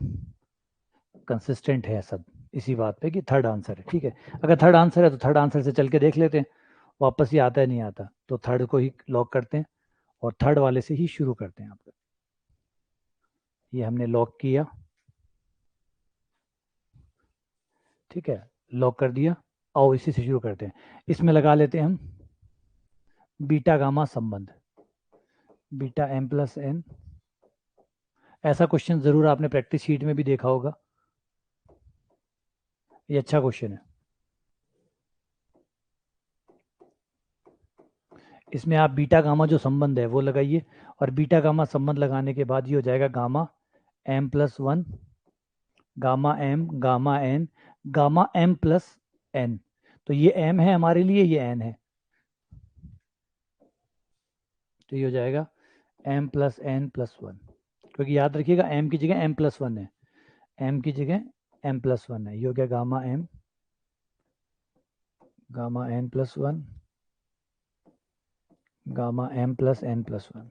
कंसिस्टेंट है सब इसी बात पे कि थर्ड आंसर है। ठीक है, अगर थर्ड आंसर है तो थर्ड आंसर से चल के देख लेते हैं, वापस ये आता है नहीं आता, तो थर्ड को ही लॉक करते हैं और थर्ड वाले से ही शुरू करते हैं आप। ये हमने लॉक किया, ठीक है, लॉक कर दिया। आओ इसी से शुरू करते हैं, इसमें लगा लेते हैं हम बीटा गामा संबंध, बीटा एम प्लस एन। ऐसा क्वेश्चन जरूर आपने प्रैक्टिस शीट में भी देखा होगा, ये अच्छा क्वेश्चन है। इसमें आप बीटा गामा जो संबंध है वो लगाइए, और बीटा गामा संबंध लगाने के बाद ये हो जाएगा gamma M+1, gamma n, gamma M+N। तो ये M है हमारे लिए, ये N है, तो ये हो जाएगा M+N+1। क्योंकि याद रखिएगा M की जगह M+1 है, M की जगह M+1 है, ये हो गया gamma M, gamma N+1, gamma M+N+1।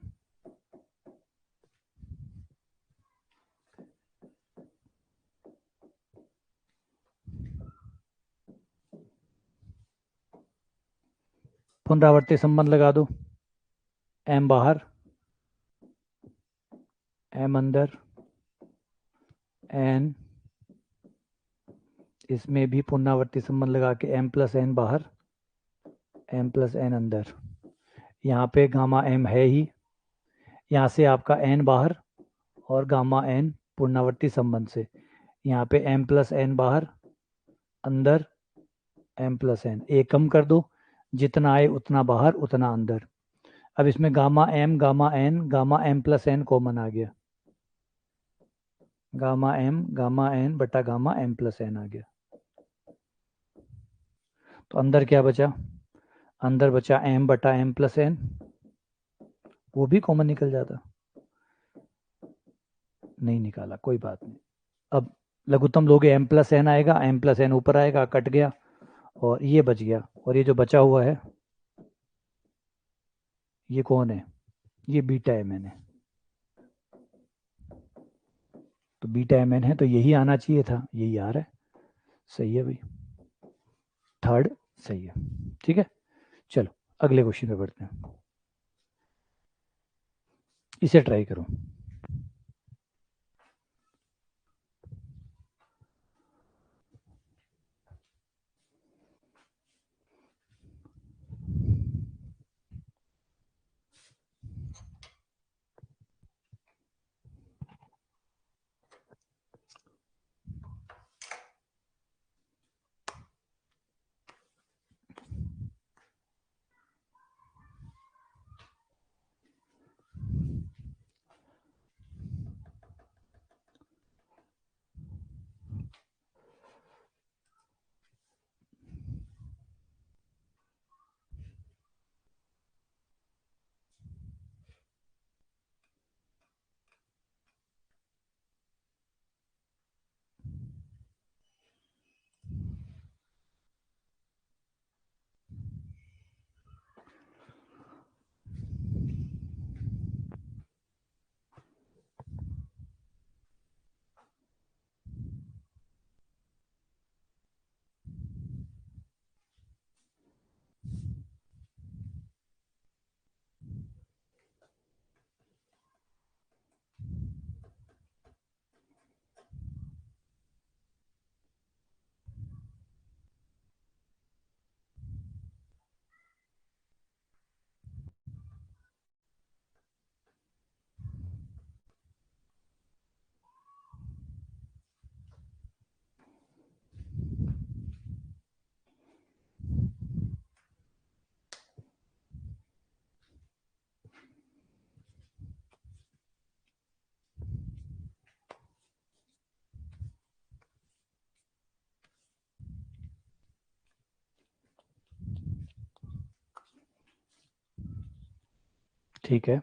पुनरावर्ती संबंध लगा दो, M बाहर, M अंदर, N इसमें भी पुनरावर्ती संबंध लगा के m प्लस एन बाहर, m प्लस एन अंदर, यहाँ पे गामा m है ही, यहाँ से आपका n बाहर और गामा n पुनरावर्ती संबंध से, यहाँ पे m प्लस एन बाहर, अंदर m प्लस एन, एक कम कर दो, जितना आए उतना बाहर उतना अंदर। अब इसमें gamma m gamma n gamma m plus n common आ गया, गामा m गामा n बटा गामा m प्लस एन आ गया। तो अंदर क्या बचा, अंदर बचा m बटा m प्लस एन, वो भी कॉमन निकल जाता, नहीं निकाला, कोई बात नहीं। अब लघुत्तम लोगे m प्लस एन आएगा, m प्लस एन ऊपर आएगा, कट गया और ये बच गया, और ये जो बचा हुआ है ये कौन है, ये बीटा एम एन है। तो बीटा एम एन है तो यही आना चाहिए था, यही आ रहा है, सही है भाई, थर्ड सही है। ठीक है, चलो अगले क्वेश्चन पे बढ़ते हैं, इसे ट्राई करो। ठीक है,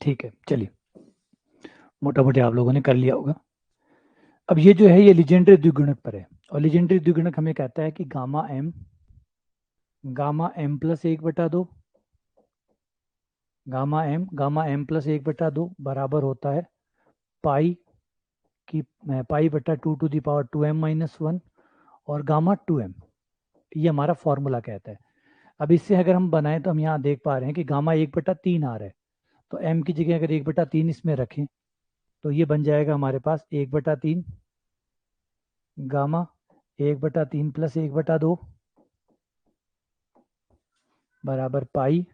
ठीक है, चलिए मोटा मोटी आप लोगों ने कर लिया होगा। अब ये जो है ये लीजेंड्रे द्विगुणक पर है, और लीजेंड्रे द्विगुणक हमें कहता है कि गामा एम प्लस एक बटा दो, गामा एम प्लस एक बटा दो बराबर होता है पाई की पाई बटा two to the power two m minus one, और गामा टू एम, ये हमारा फॉर्मूला कहता है। अब इससे अगर हम बनाएं तो हम यहाँ देख पा रहे हैं कि गामा एक बटा तीन आ रहा है, तो एम की जगह अगर एक बटा तीन इसमें रखें तो ये बन जाएगा हमारे पास एक बटा तीन गामा एक बटा तीन प्लस एक बटा दो बराबर पाई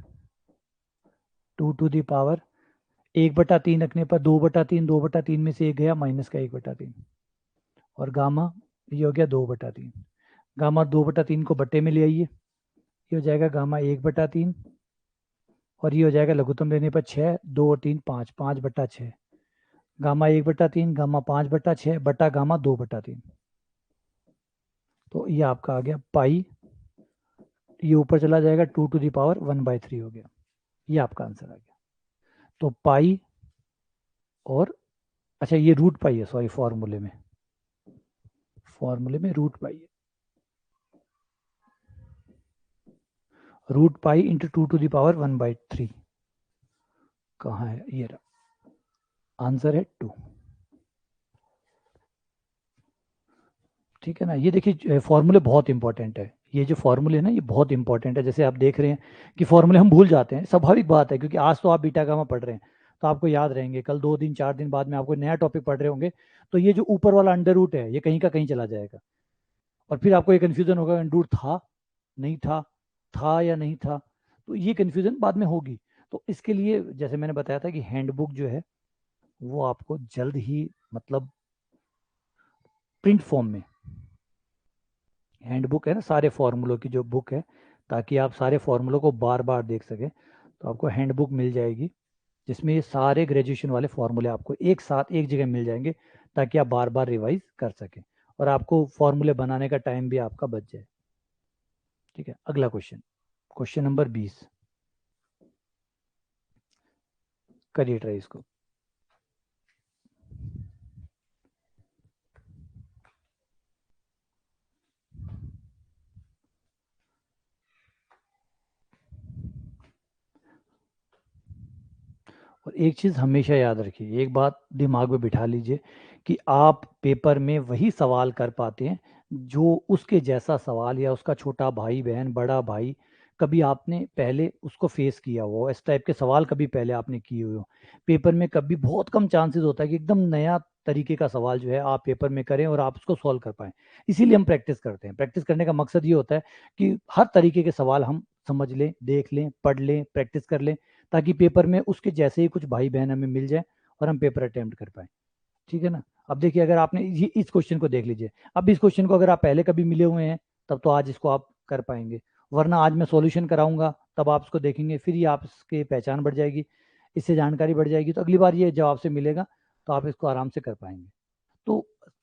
टू टू दी पावर एक बटा तीन रखने पर दो बटा तीन में से एक गया माइनस का एक बटा तीन, और गामा ये हो गया दो बटा तीन, गामा दो बटा तीन को बट्टे में ले आइए, ये हो जाएगा गामा एक बटा तीन, और ये हो जाएगा लघुत्तम लेने पर छः, दो और तीन पाँच, पाँच बटा छः, गामा एक बटा तीन गामा पाँच बटा छः बटा गामा दो बटा तीन। तो ये आपका आ गया पाई, ये ऊपर चला जाएगा two to the power one by three हो गया, ये आपका आंसर आ गया। तो पाई और अच्छा ये रूट पाई है, सॉरी फॉर्मूले में रूट पाई है, root pi into two to the power one by three, कहाँ है, ये रहा, आंसर है 2। ठीक है ना। ये देखिए फॉर्मूले बहुत इंपॉर्टेंट है, ये जो फॉर्मूले है ना ये बहुत इंपॉर्टेंट है। जैसे आप देख रहे हैं कि फॉर्मूले हम भूल जाते हैं, स्वाभाविक बात है, क्योंकि आज तो आप बीटा गामा पढ़ रहे हैं तो आपको याद रहेंगे, कल 2 दिन 4 दिन बाद में आपको नया टॉपिक पढ़ रहे होंगे तो ये जो ऊपर वाला अंडर रूट है ये कहीं का कहीं चला जाएगा और फिर आपको ये कन्फ्यूजन होगा अंडर रूट था नहीं था, था या नहीं था, तो ये कन्फ्यूजन बाद में होगी। तो इसके लिए जैसे मैंने बताया था कि हैंडबुक जो है वो आपको जल्द ही, मतलब प्रिंट फॉर्म में हैंडबुक है ना, सारे फॉर्मूलों की जो बुक है, ताकि आप सारे फॉर्मूलों को बार बार देख सकें, तो आपको हैंडबुक मिल जाएगी जिसमें ये सारे ग्रेजुएशन वाले फॉर्मूले आपको एक साथ एक जगह मिल जाएंगे, ताकि आप बार बार रिवाइज कर सकें और आपको फॉर्मूले बनाने का टाइम भी आपका बच जाए। ठीक है, अगला क्वेश्चन, क्वेश्चन नंबर 20, करिए ट्राई इसको। और एक चीज़ हमेशा याद रखिए, एक बात दिमाग में बिठा लीजिए कि आप पेपर में वही सवाल कर पाते हैं जो उसके जैसा सवाल या उसका छोटा भाई बहन बड़ा भाई कभी आपने पहले उसको फेस किया हो, इस टाइप के सवाल कभी पहले आपने किए हुए हो। पेपर में कभी बहुत कम चांसेस होता है कि एकदम नया तरीके का सवाल जो है आप पेपर में करें और आप उसको सॉल्व कर पाएं। इसीलिए हम प्रैक्टिस करते हैं, प्रैक्टिस करने का मकसद ये होता है कि हर तरीके के सवाल हम समझ लें, देख लें, पढ़ लें, प्रैक्टिस कर लें, ताकि पेपर में उसके जैसे ही कुछ भाई बहन हमें मिल जाए और हम पेपर अटेम्प्ट कर पाए। ठीक है ना। अब देखिए, अगर आपने ये इस क्वेश्चन को देख लीजिए, अब इस क्वेश्चन को अगर आप पहले कभी मिले हुए हैं तब तो आज इसको आप कर पाएंगे, वरना आज मैं सॉल्यूशन कराऊंगा तब आप इसको देखेंगे, फिर ही आप इसकी पहचान बढ़ जाएगी, इससे जानकारी बढ़ जाएगी, तो अगली बार ये जवाब से मिलेगा तो आप इसको आराम से कर पाएंगे। तो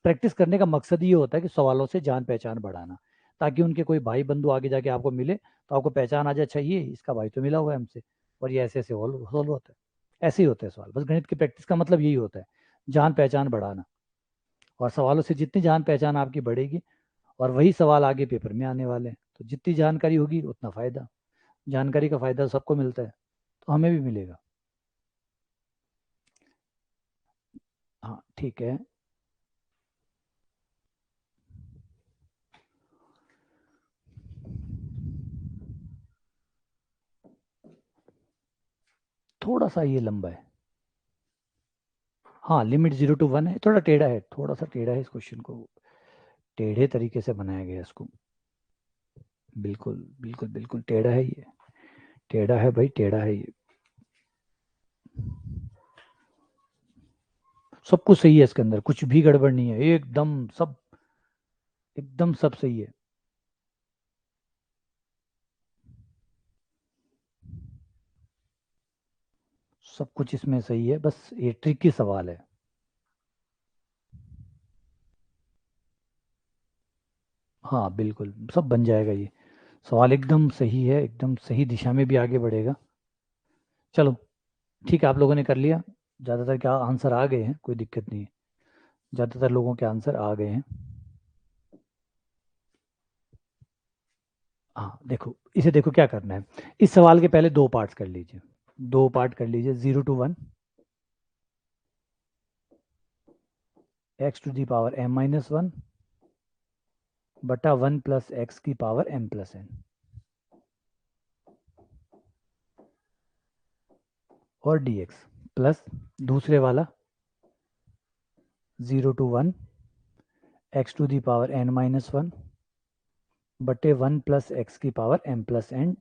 प्रैक्टिस करने का मकसद ये होता है कि सवालों से जान पहचान बढ़ाना, ताकि उनके कोई भाई बंधु आगे जाके आपको मिले तो आपको पहचान आ जाए, अच्छा ये इसका भाई तो मिला हुआ है हमसे, और ये ऐसे ऐसे सोल्व होता है। ऐसे ही होते हैं सवाल, बस गणित की प्रैक्टिस का मतलब यही होता है, जान पहचान बढ़ाना। और सवालों से जितनी जान पहचान आपकी बढ़ेगी और वही सवाल आगे पेपर में आने वाले हैं, तो जितनी जानकारी होगी उतना फायदा। जानकारी का फायदा सबको मिलता है, तो हमें भी मिलेगा। हाँ ठीक है। थोड़ा सा ये लंबा है, हाँ लिमिट 0 to 1 है, थोड़ा टेढ़ा है, थोड़ा सा टेढ़ा है, इस क्वेश्चन को टेढ़े तरीके से बनाया गया है इसको। बिल्कुल बिल्कुल बिल्कुल टेढ़ा है ये, टेढ़ा है भाई, टेढ़ा है ये। सब कुछ सही है इसके अंदर, कुछ भी गड़बड़ नहीं है, एकदम सब, एकदम सब सही है। सब कुछ इसमें सही है, बस ये ट्रिकी सवाल है। हाँ बिल्कुल सब बन जाएगा ये, सवाल एकदम सही है, एकदम सही दिशा में भी आगे बढ़ेगा। चलो ठीक है, आप लोगों ने कर लिया, ज़्यादातर क्या आंसर आ गए हैं, कोई दिक्कत नहीं है, ज़्यादातर लोगों के आंसर आ गए हैं। हाँ देखो, इसे देखो क्या करना है, इस सवाल के पहले दो पार्ट्स कर लीजिए, दो पार्ट कर लीजिए, 0 to 1 x⁻m−1 बटा 1 + x⁻m+n, और dx प्लस दूसरे वाला 0 to 1 x⁻n−1 बटे 1 + x⁻m+n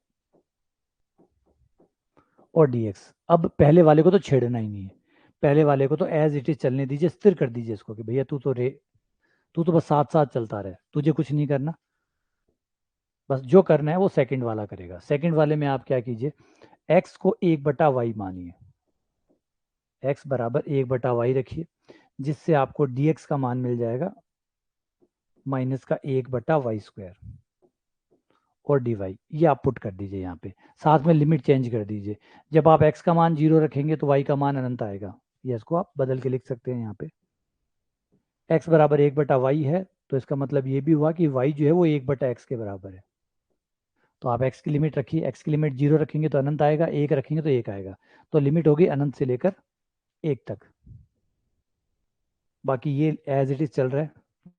और dx। अब पहले वाले को तो छेड़ना ही नहीं है, पहले वाले को तो एज इट इज चलने दीजिए, स्थिर कर दीजिए इसको कि भैया तू तो बस साथ साथ चलता रहे, तुझे कुछ नहीं करना, बस जो करना है वो सेकंड वाला करेगा। सेकंड वाले में आप क्या कीजिए, x को 1/y मानिए, x बराबर 1/y रखिए, जिससे आपको dx का मान मिल जाएगा -1/y² और dy, ये आप पुट कर दीजिए यहाँ पे, साथ में लिमिट चेंज कर दीजिए। जब आप x का मान 0 रखेंगे तो y का मान अनंत आएगा, ये इसको आप बदल के लिख सकते हैं यहाँ पे। x बराबर 1/y है तो इसका मतलब ये भी हुआ कि y जो है वो 1/x के बराबर है, तो आप x की लिमिट रखिए, x की लिमिट 0 रखेंगे तो अनंत आएगा, 1 रखेंगे तो 1 आएगा, तो लिमिट होगी अनंत से लेकर 1 तक। बाकी ये एज इट इज चल रहा है,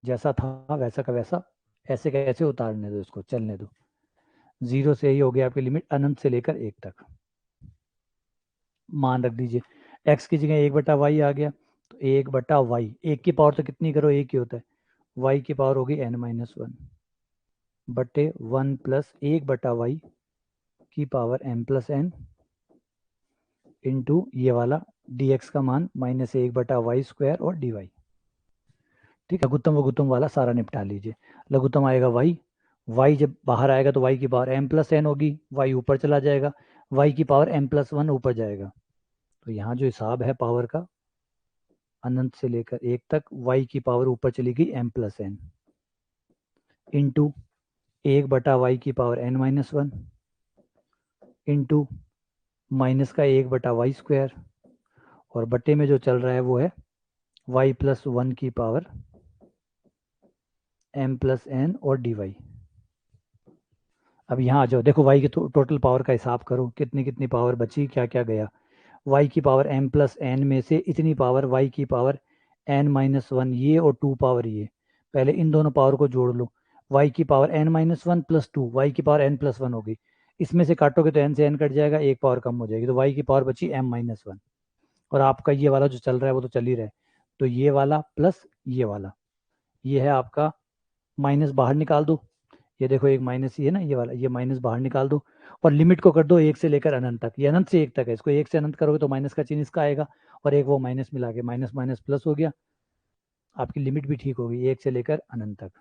जैसा था वैसा का वैसा, ऐसे कैसे उतारने दो, इसको चलने दो। 0 से ही हो गया आपकी लिमिट अनंत से लेकर 1 तक। मान रख दीजिए, x की जगह 1/y आ गया, तो 1/y, 1 की पावर तो कितनी करो, 1 ही होता है, y की पावर होगी n-1 बटे 1 प्लस 1/y की पावर m+n इंटू ये वाला dx का मान -1/y² और dy। ठीक है, लघुत्तम वघुत्तम वाला सारा निपटा लीजिए। लघुत्तम आएगा y जब बाहर आएगा तो y की पावर m+n होगी, y ऊपर चला जाएगा, y की पावर m+1 ऊपर जाएगा। तो यहाँ जो हिसाब है पावर का, अनंत से लेकर 1 तक y की पावर ऊपर चली गई m+n इंटू 1/y की पावर n-1 इंटू माइनस का 1/y² और बटे में जो चल रहा है वो है y+1 की पावर m+n और dy। अब यहाँ आ जाओ, देखो y की टोटल पावर का हिसाब करो, कितनी कितनी पावर बची, क्या क्या गया। y की पावर m+n में से इतनी पावर y की पावर n-1 ये और 2 पावर ये, पहले इन दोनों पावर को जोड़ लो, y की पावर n-1 प्लस 2, y की पावर n+1 होगी, इसमें से काटोगे तो n से n कट जाएगा, एक पावर कम हो जाएगी, तो y की पावर बची m-1। और आपका ये वाला जो चल रहा है वो तो चल ही रहा है, तो ये वाला प्लस ये वाला, ये है आपका, माइनस बाहर निकाल दो, ये देखो एक माइनस ही है ना, ये वाला, ये माइनस बाहर निकाल दो और लिमिट को कर दो 1 से लेकर अनंत तक, ये अनंत से 1 तक है, इसको 1 से अनंत करोगे तो माइनस का चिन्ह इसका आएगा और एक वो माइनस मिला के माइनस माइनस प्लस हो गया, आपकी लिमिट भी ठीक होगी 1 से लेकर अनंत तक।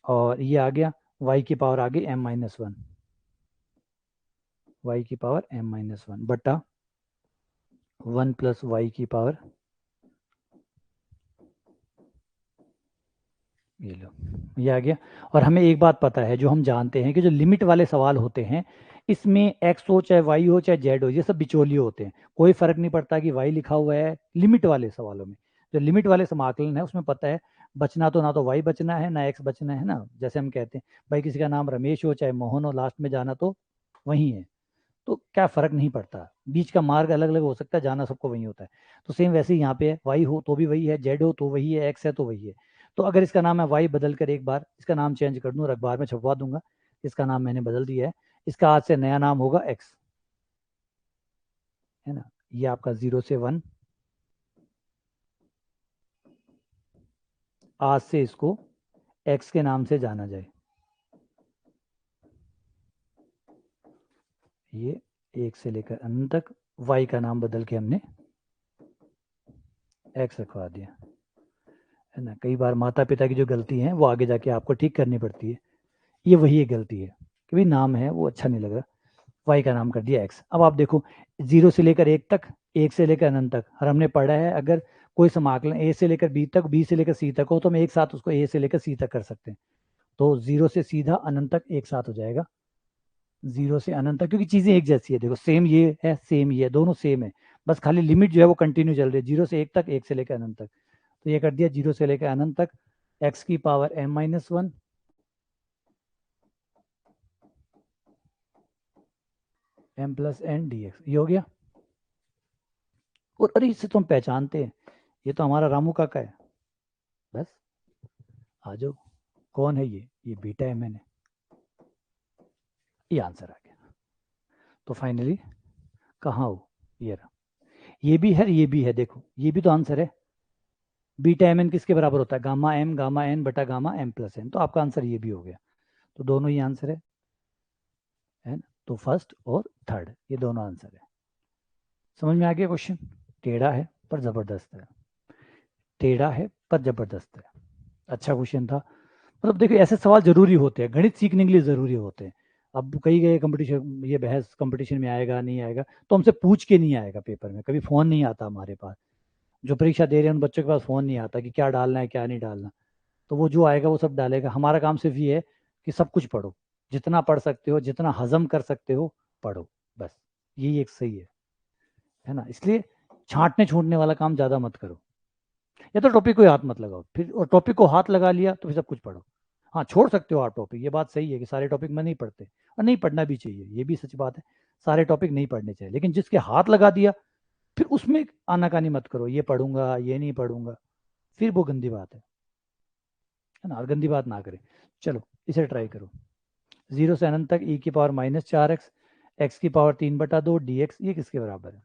और ये आ गया y की पावर आ गई m-1, y की पावर m-1 बटा 1 प्लस y की पावर, ये लो, ये आ गया। और हमें एक बात पता है, जो हम जानते हैं कि जो लिमिट वाले सवाल होते हैं इसमें x हो चाहे y हो चाहे z हो, ये सब बिचौलिए होते हैं, कोई फर्क नहीं पड़ता कि y लिखा हुआ है लिमिट वाले सवालों में। जो लिमिट वाले समाकलन है उसमें पता है बचना तो ना तो y बचना है ना x बचना है ना, जैसे हम कहते हैं भाई किसी का नाम रमेश हो चाहे मोहन हो, लास्ट में जाना तो वही है, तो क्या फर्क नहीं पड़ता, बीच का मार्ग अलग अलग हो सकता है, जाना सबको वही होता है। तो सेम वैसे ही यहाँ पे है, y हो तो भी वही है, z हो तो वही है, x है तो वही है। तो अगर इसका नाम है y बदल कर एक बार इसका नाम चेंज कर दूँ और अखबार में छपवा दूंगा, इसका नाम मैंने बदल दिया है, इसका आज से नया नाम होगा x, है ना, ये आपका 0 से 1, आज से इसको x के नाम से जाना जाए, ये 1 से लेकर अनंत तक, y का नाम बदल के हमने x रखवा दिया, है ना। कई बार माता पिता की जो गलती है वो आगे जाके आपको ठीक करनी पड़ती है, ये वही एक गलती है कि भाई नाम है वो अच्छा नहीं लग रहा, वाई का नाम कर दिया एक्स। अब आप देखो 0 से लेकर 1 तक, 1 से लेकर अनंत तक, और हमने पढ़ा है अगर कोई समाकलन ए से लेकर बी तक, बी से लेकर सी तक हो तो हम एक साथ उसको ए से लेकर सी तक कर सकते हैं, तो 0 से सीधा अनंत तक एक साथ हो जाएगा, 0 से अनंत तक, क्योंकि चीजें एक जैसी है, देखो सेम ये है सेम ये है, दोनों सेम है, बस खाली लिमिट जो है वो कंटिन्यू चल रही है 0 से 1 तक, 1 से लेकर अनंत तक। तो ये कर दिया 0 से लेकर अनंत तक एक्स की पावर m-1 m+n dx, ये हो गया। और अरे इससे तो हम पहचानते हैं, ये तो हमारा रामू काका है, बस आ जाओ, कौन है ये बीटा एम एन है, ये आंसर आ गया। तो फाइनली कहाँ हो, ये रहा, ये भी है ये भी है, देखो ये भी तो आंसर है, बीटा एम एन किसके बराबर होता है, गामा एन बटा गामा m+n, तो आपका आंसर ये भी हो गया, तो दोनों ही आंसर है ना, तो फर्स्ट और थर्ड ये दोनों आंसर है। समझ में आ गया क्वेश्चन, टेढ़ा है पर जबरदस्त है, टेढ़ा है पर जबरदस्त है, अच्छा क्वेश्चन था। मतलब देखो ऐसे सवाल जरूरी होते हैं, गणित सीखने के लिए जरूरी होते हैं। अब कई गए कंपटीशन, ये बहस कंपटीशन में आएगा नहीं आएगा, तो हमसे पूछ के नहीं आएगा पेपर में, कभी फोन नहीं आता हमारे पास, जो परीक्षा दे रहे हैं उन बच्चों के पास फोन नहीं आता कि क्या डालना है क्या नहीं डालना, तो वो जो आएगा वो सब डालेगा। हमारा काम सिर्फ ये है कि सब कुछ पढ़ो, जितना पढ़ सकते हो जितना हजम कर सकते हो पढ़ो, बस यही एक सही है ना। इसलिए छांटने छूटने वाला काम ज्यादा मत करो, या तो टॉपिक को हाथ मत लगाओ, फिर और टॉपिक को हाथ लगा लिया तो फिर सब कुछ पढ़ो। हाँ छोड़ सकते हो आप टॉपिक, ये बात सही है कि सारे टॉपिक में नहीं पढ़ते और नहीं पढ़ना भी चाहिए, ये भी सच बात है, सारे टॉपिक नहीं पढ़ने चाहिए, लेकिन जिसके हाथ लगा दिया फिर उसमें आनाकानी मत करो, ये पढ़ूंगा ये नहीं पढ़ूंगा, फिर वो गंदी बात है ना, और गंदी बात ना करें। चलो इसे ट्राई करो। 0 से अनंत तक e की पावर -4x, x की पावर 3/2 dx, ये किसके बराबर है?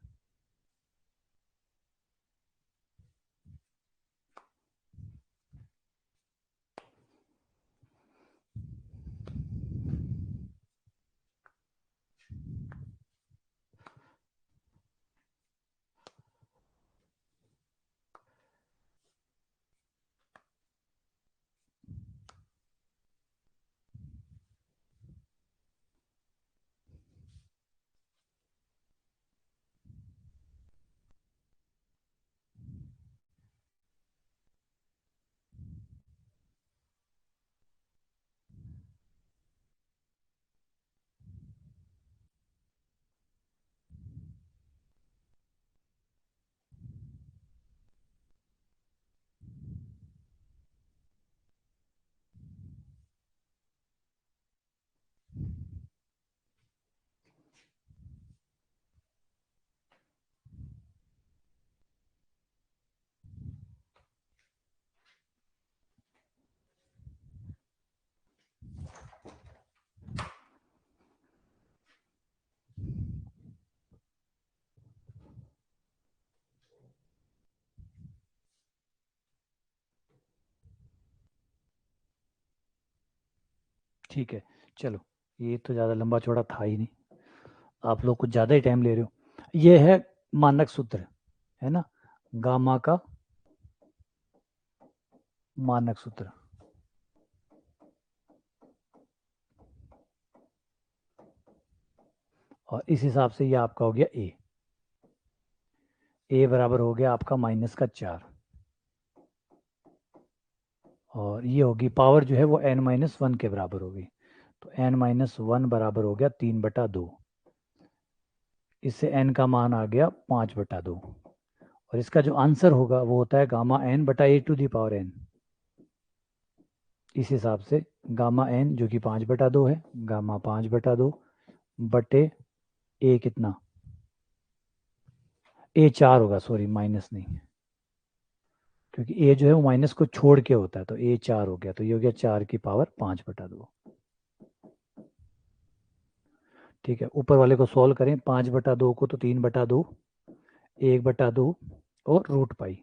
ठीक है, चलो ये तो ज़्यादा लंबा चौड़ा था ही नहीं, आप लोग कुछ ज़्यादा ही टाइम ले रहे हो। ये है मानक सूत्र, है ना, गामा का मानक सूत्र, और इस हिसाब से ये आपका हो गया ए बराबर हो गया आपका -4, और ये होगी पावर जो है वो n-1 के बराबर होगी, तो n-1 बराबर हो गया 3/2, इससे n का मान आ गया 5/2, और इसका जो आंसर होगा वो होता है गामा n/a⁴n। इस हिसाब से गामा n जो कि 5/2 है, गामा 5/2 बटे ए कितना, A4 होगा, सॉरी माइनस नहीं, क्योंकि ए जो है वो माइनस को छोड़ के होता है, तो A4 हो गया, तो ये हो गया 4 की पावर 5/2। ठीक है, ऊपर वाले को सॉल्व करें, 5/2 को तो 3/2, 1/2 और √π,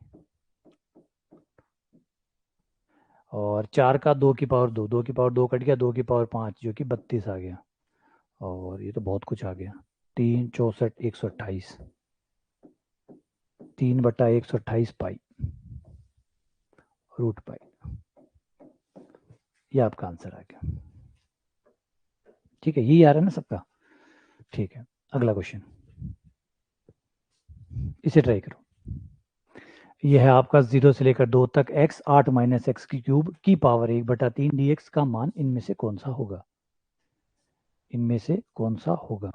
और 4 का 2 की पावर 2, 2 की पावर 2 कट गया, 2 की पावर 5 जो कि 32 आ गया, और ये तो बहुत कुछ आ गया, 3 64 128, 3/128 पाई √π, ये आपका आंसर आ गया। ठीक है, यही आ रहा है ना सबका? ठीक है, अगला क्वेश्चन, इसे ट्राई करो। यह है आपका 0 से लेकर 2 तक x 8 - x³ की पावर 1/3 dx का मान इनमें से कौन सा होगा? इनमें से कौन सा होगा?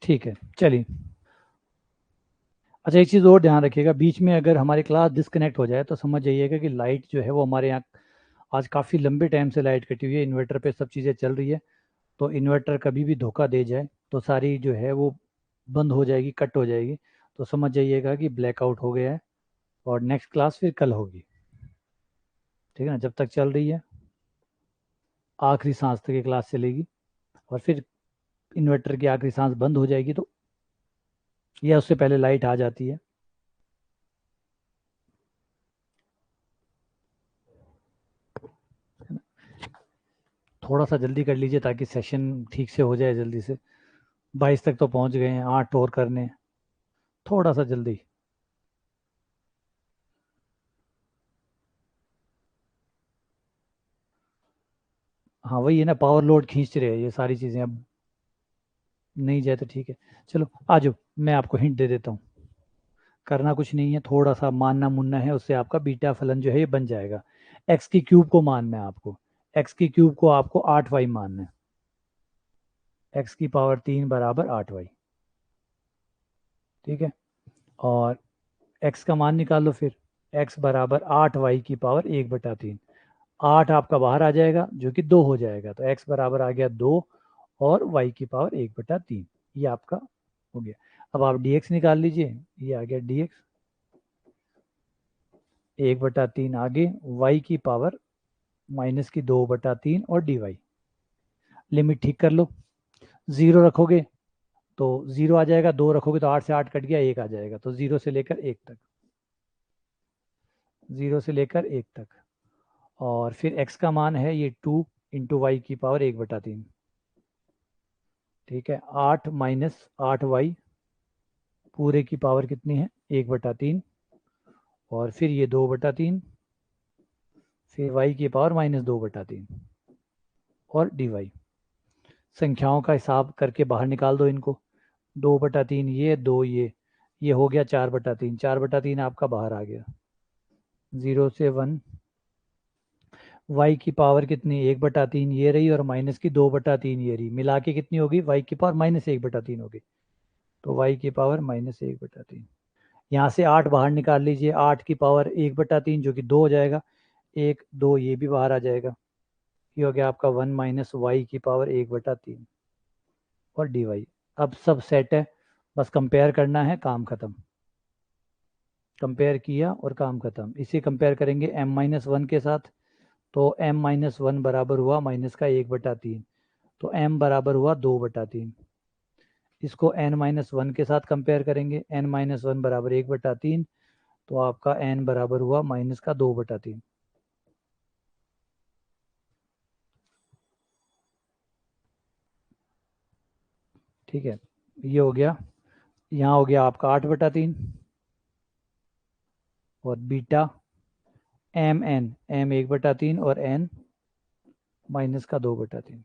ठीक है, चलिए। अच्छा, एक चीज़ और ध्यान रखिएगा, बीच में अगर हमारी क्लास डिस्कनेक्ट हो जाए तो समझ जाइएगा कि लाइट जो है वो हमारे यहाँ आज काफ़ी लंबे टाइम से लाइट कटी हुई है, इन्वर्टर पे सब चीज़ें चल रही है, तो इन्वर्टर कभी भी धोखा दे जाए तो सारी जो है वो बंद हो जाएगी, कट हो जाएगी, तो समझ जाइएगा कि ब्लैकआउट हो गया है, और नेक्स्ट क्लास फिर कल होगी, ठीक है ना, जब तक चल रही है आखिरी सांस तक ये क्लास चलेगी, और फिर इन्वर्टर की आखिरी सांस बंद हो जाएगी तो, या उससे पहले लाइट आ जाती है। थोड़ा सा जल्दी कर लीजिए ताकि सेशन ठीक से हो जाए जल्दी से, 22 तक तो पहुंच गए हैं, 8 और करने हैं, थोड़ा सा जल्दी। हाँ वही है ना, पावर लोड खींच रहे हैं ये सारी चीज़ें, अब नहीं जाए तो ठीक है। चलो आ जाओ, मैं आपको हिंट दे देता हूँ। करना कुछ नहीं है, थोड़ा सा मानना मुनना है, उससे आपका बीटा फलन जो है ये बन जाएगा। एक्स की क्यूब को मानना है आपको, एक्स की क्यूब को आपको 8 वाई मानना है, एक्स की पावर 3 बराबर 8 वाई, ठीक है। और एक्स का मान निकाल लो फिर, एक्स बराबर 8 वाई की पावर 1/3, 8 आपका बाहर आ जाएगा जो कि 2 हो जाएगा, तो एक्स बराबर आ गया 2, और वाई की पावर 1/3, ये आपका हो गया। अब आप dx निकाल लीजिए, ये आ गया dx 1/3, आगे y की पावर माइनस की 2/3 और dy। लिमिट ठीक कर लो, 0 रखोगे तो 0 आ जाएगा, 2 रखोगे तो 8 से 8 कट गया, 1 आ जाएगा, तो 0 से लेकर 1 तक, 0 से लेकर 1 तक। और फिर x का मान है ये 2 इंटू वाई की पावर 1/3, ठीक है। 8 माइनस 8 वाई पूरे की पावर कितनी है, 1/3, और फिर ये 2/3, फिर y की पावर -2/3, और dy। संख्याओं का हिसाब करके बाहर निकाल दो इनको, 2/3 ये, 2 ये हो गया 4/3, 4/3 आपका बाहर आ गया, 0 से 1। y की पावर कितनी, 1/3 ये रही, और माइनस की 2/3 ये रही, मिला के कितनी होगी, y की पावर -1/3 होगी, तो y की पावर -1/3। यहाँ से 8 बाहर निकाल लीजिए, 8 की पावर 1/3 जो कि 2 हो जाएगा, 1 2 ये भी बाहर आ जाएगा, ये हो गया आपका 1 माइनस वाई की पावर 1/3, और डी वाई। अब सब सेट है, बस कंपेयर करना है, काम खत्म। कंपेयर किया और काम खत्म। इसे कंपेयर करेंगे m-1 के साथ, तो m-1 बराबर हुआ माइनस का 1/3, तो m बराबर हुआ 2/3। इसको n-1 के साथ कंपेयर करेंगे, n-1 बराबर 1/3, तो आपका n बराबर हुआ माइनस का 2/3। ठीक है, ये हो गया, यहाँ हो गया आपका 8/3, और बीटा m 1/3 और n माइनस का 2/3।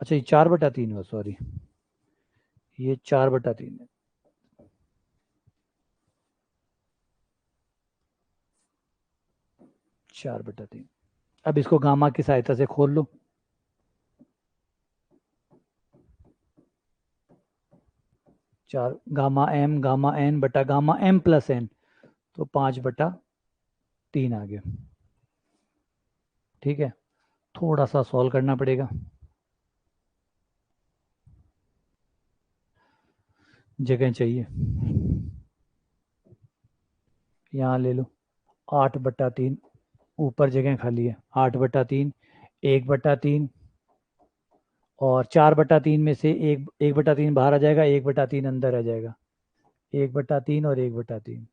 अच्छा ये 4/3 हुआ, सॉरी, ये 4/3 है। 4/3। अब इसको गामा की सहायता से खोल लो, चार गामा एन बटा गामा एम प्लस एन, तो 5/3 आ गया, ठीक है। थोड़ा सा सॉल्व करना पड़ेगा, जगह चाहिए, यहाँ ले लो, 8/3, ऊपर जगह खाली है, 8/3, 1/3, और 4/3 में से 1/3 बाहर आ जाएगा, 1/3 अंदर आ जाएगा, 1/3 और 1/3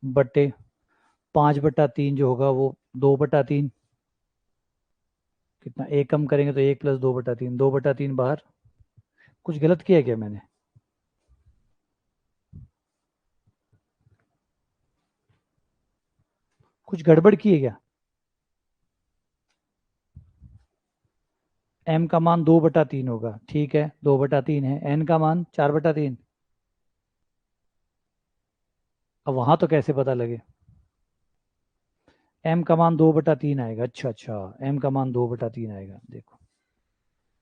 बटे 5/3 जो होगा वो 2/3, कितना, एक कम करेंगे तो 1 प्लस 2/3, 2/3 बाहर। कुछ गलत किया क्या मैंने, कुछ गड़बड़ की है क्या। m का मान 2/3 होगा, ठीक है, 2/3 है, n का मान 4/3। अब वहां तो कैसे पता लगे, m का मान 2/3 आएगा, अच्छा अच्छा, m का मान 2/3 आएगा, देखो,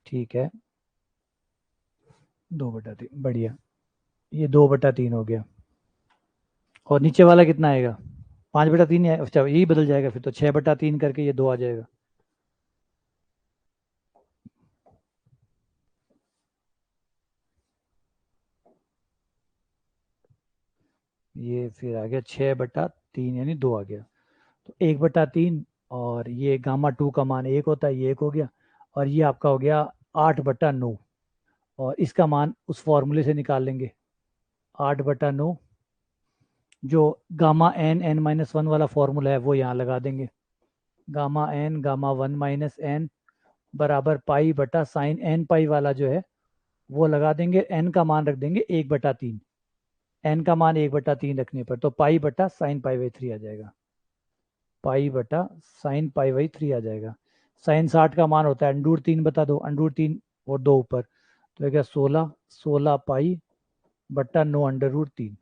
ठीक है, 2/3, बढ़िया, ये 2/3 हो गया। और नीचे वाला कितना आएगा, 5/3 है, अच्छा यही बदल जाएगा फिर तो, 6/3 करके ये 2 आ जाएगा। ये फिर आ गया 6/3 यानी 2 आ गया। तो 1/3 और ये गामा 2 का मान 1 होता है, ये 1 हो गया। और ये आपका हो गया 8/9। और इसका मान उस फॉर्मूले से निकाल लेंगे, 8/9। जो गामा n(n-1) वाला फॉर्मूला है वो यहाँ लगा देंगे। गामा n गामा 1 - n बराबर पाई/sin n पाई वाला जो है वो लगा देंगे। n का मान रख देंगे 1/3। n का मान 1/3 रखने पर तो पाई/sin π/3 आ जाएगा। पाई/sin π/3 आ जाएगा। साइन 60 का मान होता है √3 बता दो, √3 और 2 ऊपर, तो क्या 16 पाई/9√3।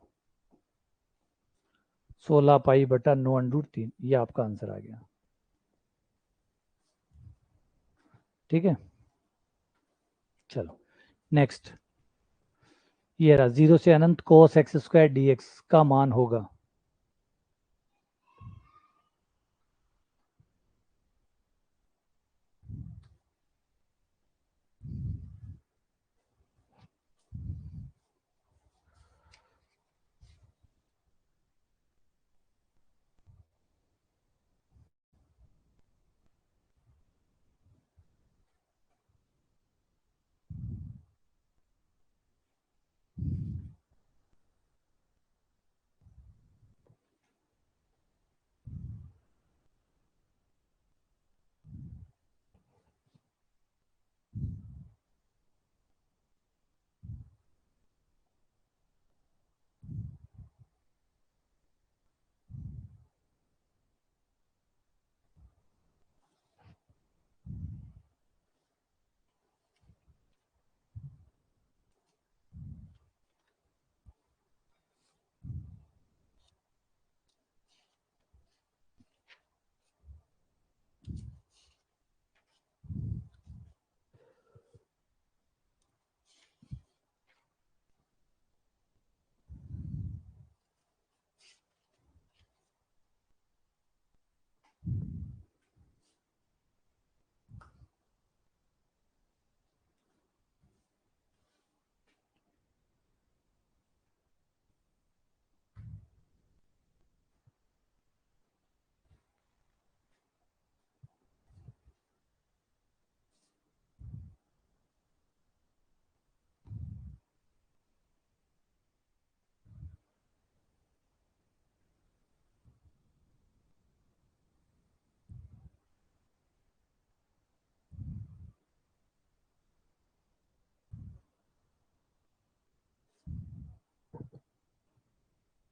16 पाई/9√3 ये आपका आंसर आ गया। ठीक है, चलो नेक्स्ट। ये रहा 0 से अनंत cos x² dx का मान होगा।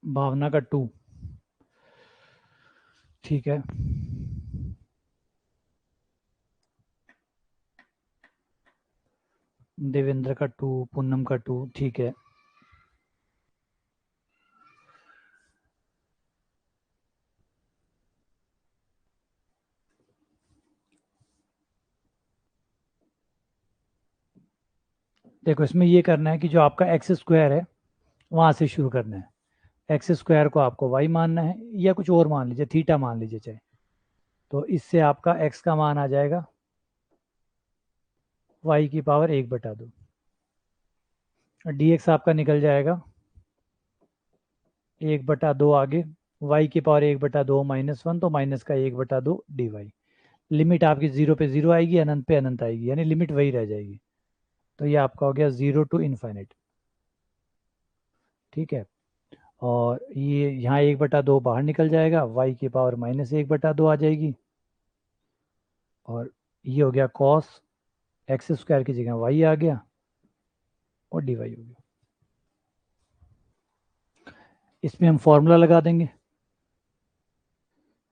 भावना का 2, ठीक है। देवेंद्र का 2, पूनम का 2, ठीक है। देखो इसमें ये करना है कि जो आपका x² है वहां से शुरू करना है। x² को आपको y मानना है या कुछ और मान लीजिए, थीटा मान लीजिए चाहे। तो इससे आपका x का मान आ जाएगा y⁴ और dx आपका निकल जाएगा 1/2 आगे, y⁴ -1 तो माइनस का 1/2 dy। लिमिट आपकी 0 पे 0 आएगी, अनंत पे अनंत आएगी, यानी लिमिट वही रह जाएगी। तो ये आपका हो गया 0 to ∞। ठीक है, और ये यहाँ 1/2 बाहर निकल जाएगा, y⁻−1/2 आ जाएगी। और ये हो गया cos x² की जगह y आ गया और dy हो गया। इसमें हम फॉर्मूला लगा देंगे,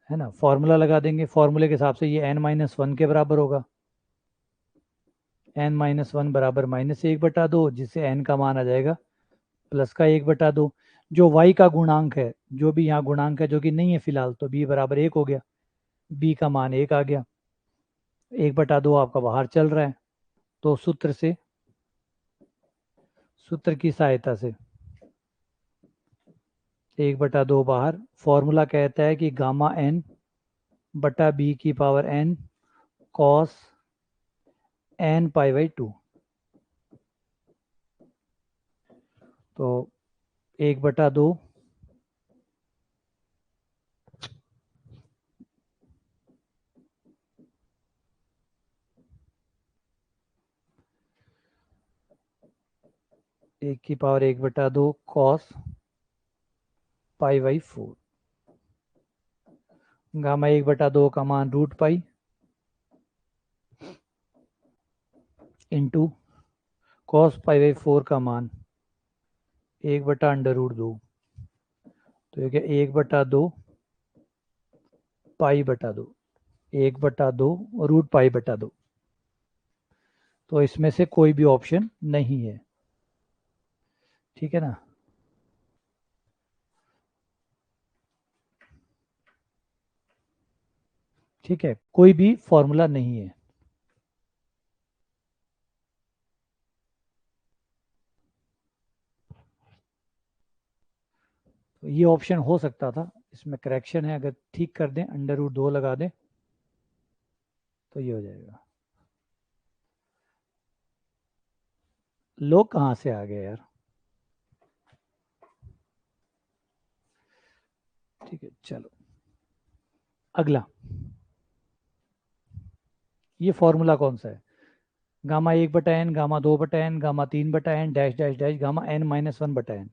है ना। फॉर्मूला लगा देंगे, फॉर्मूले के हिसाब से ये n-1 के बराबर होगा। n-1 बराबर -1/2, जिससे n का मान आ जाएगा प्लस का 1/2। जो y का गुणांक है, जो भी यहाँ गुणांक है जो कि नहीं है फिलहाल, तो b बराबर 1 हो गया, b का मान 1 आ गया। 1/2 आपका बाहर चल रहा है, तो सूत्र की सहायता से 1/2 बाहर। फॉर्मूला कहता है कि गामा n/b⁴n cos n π/2। तो 1/2 एक की पावर 1/2 कॉस π/4, गामा 1/2 का मान √π इंटू कॉस π/4 का मान 1/√2, तो ये क्या 1/2 π/2, 1/2 √π/2। तो इसमें से कोई भी ऑप्शन नहीं है, ठीक है ना। ठीक है, कोई भी फॉर्मूला नहीं है। तो ये ऑप्शन हो सकता था, इसमें करेक्शन है, अगर ठीक कर दें √2 लगा दें तो ये हो जाएगा। लोग कहाँ से आ गए यार। ठीक है चलो अगला। ये फॉर्मूला कौन सा है? Gamma 1/n, gamma 2/n, gamma 3/n, dash dash dash, gamma n-1/n।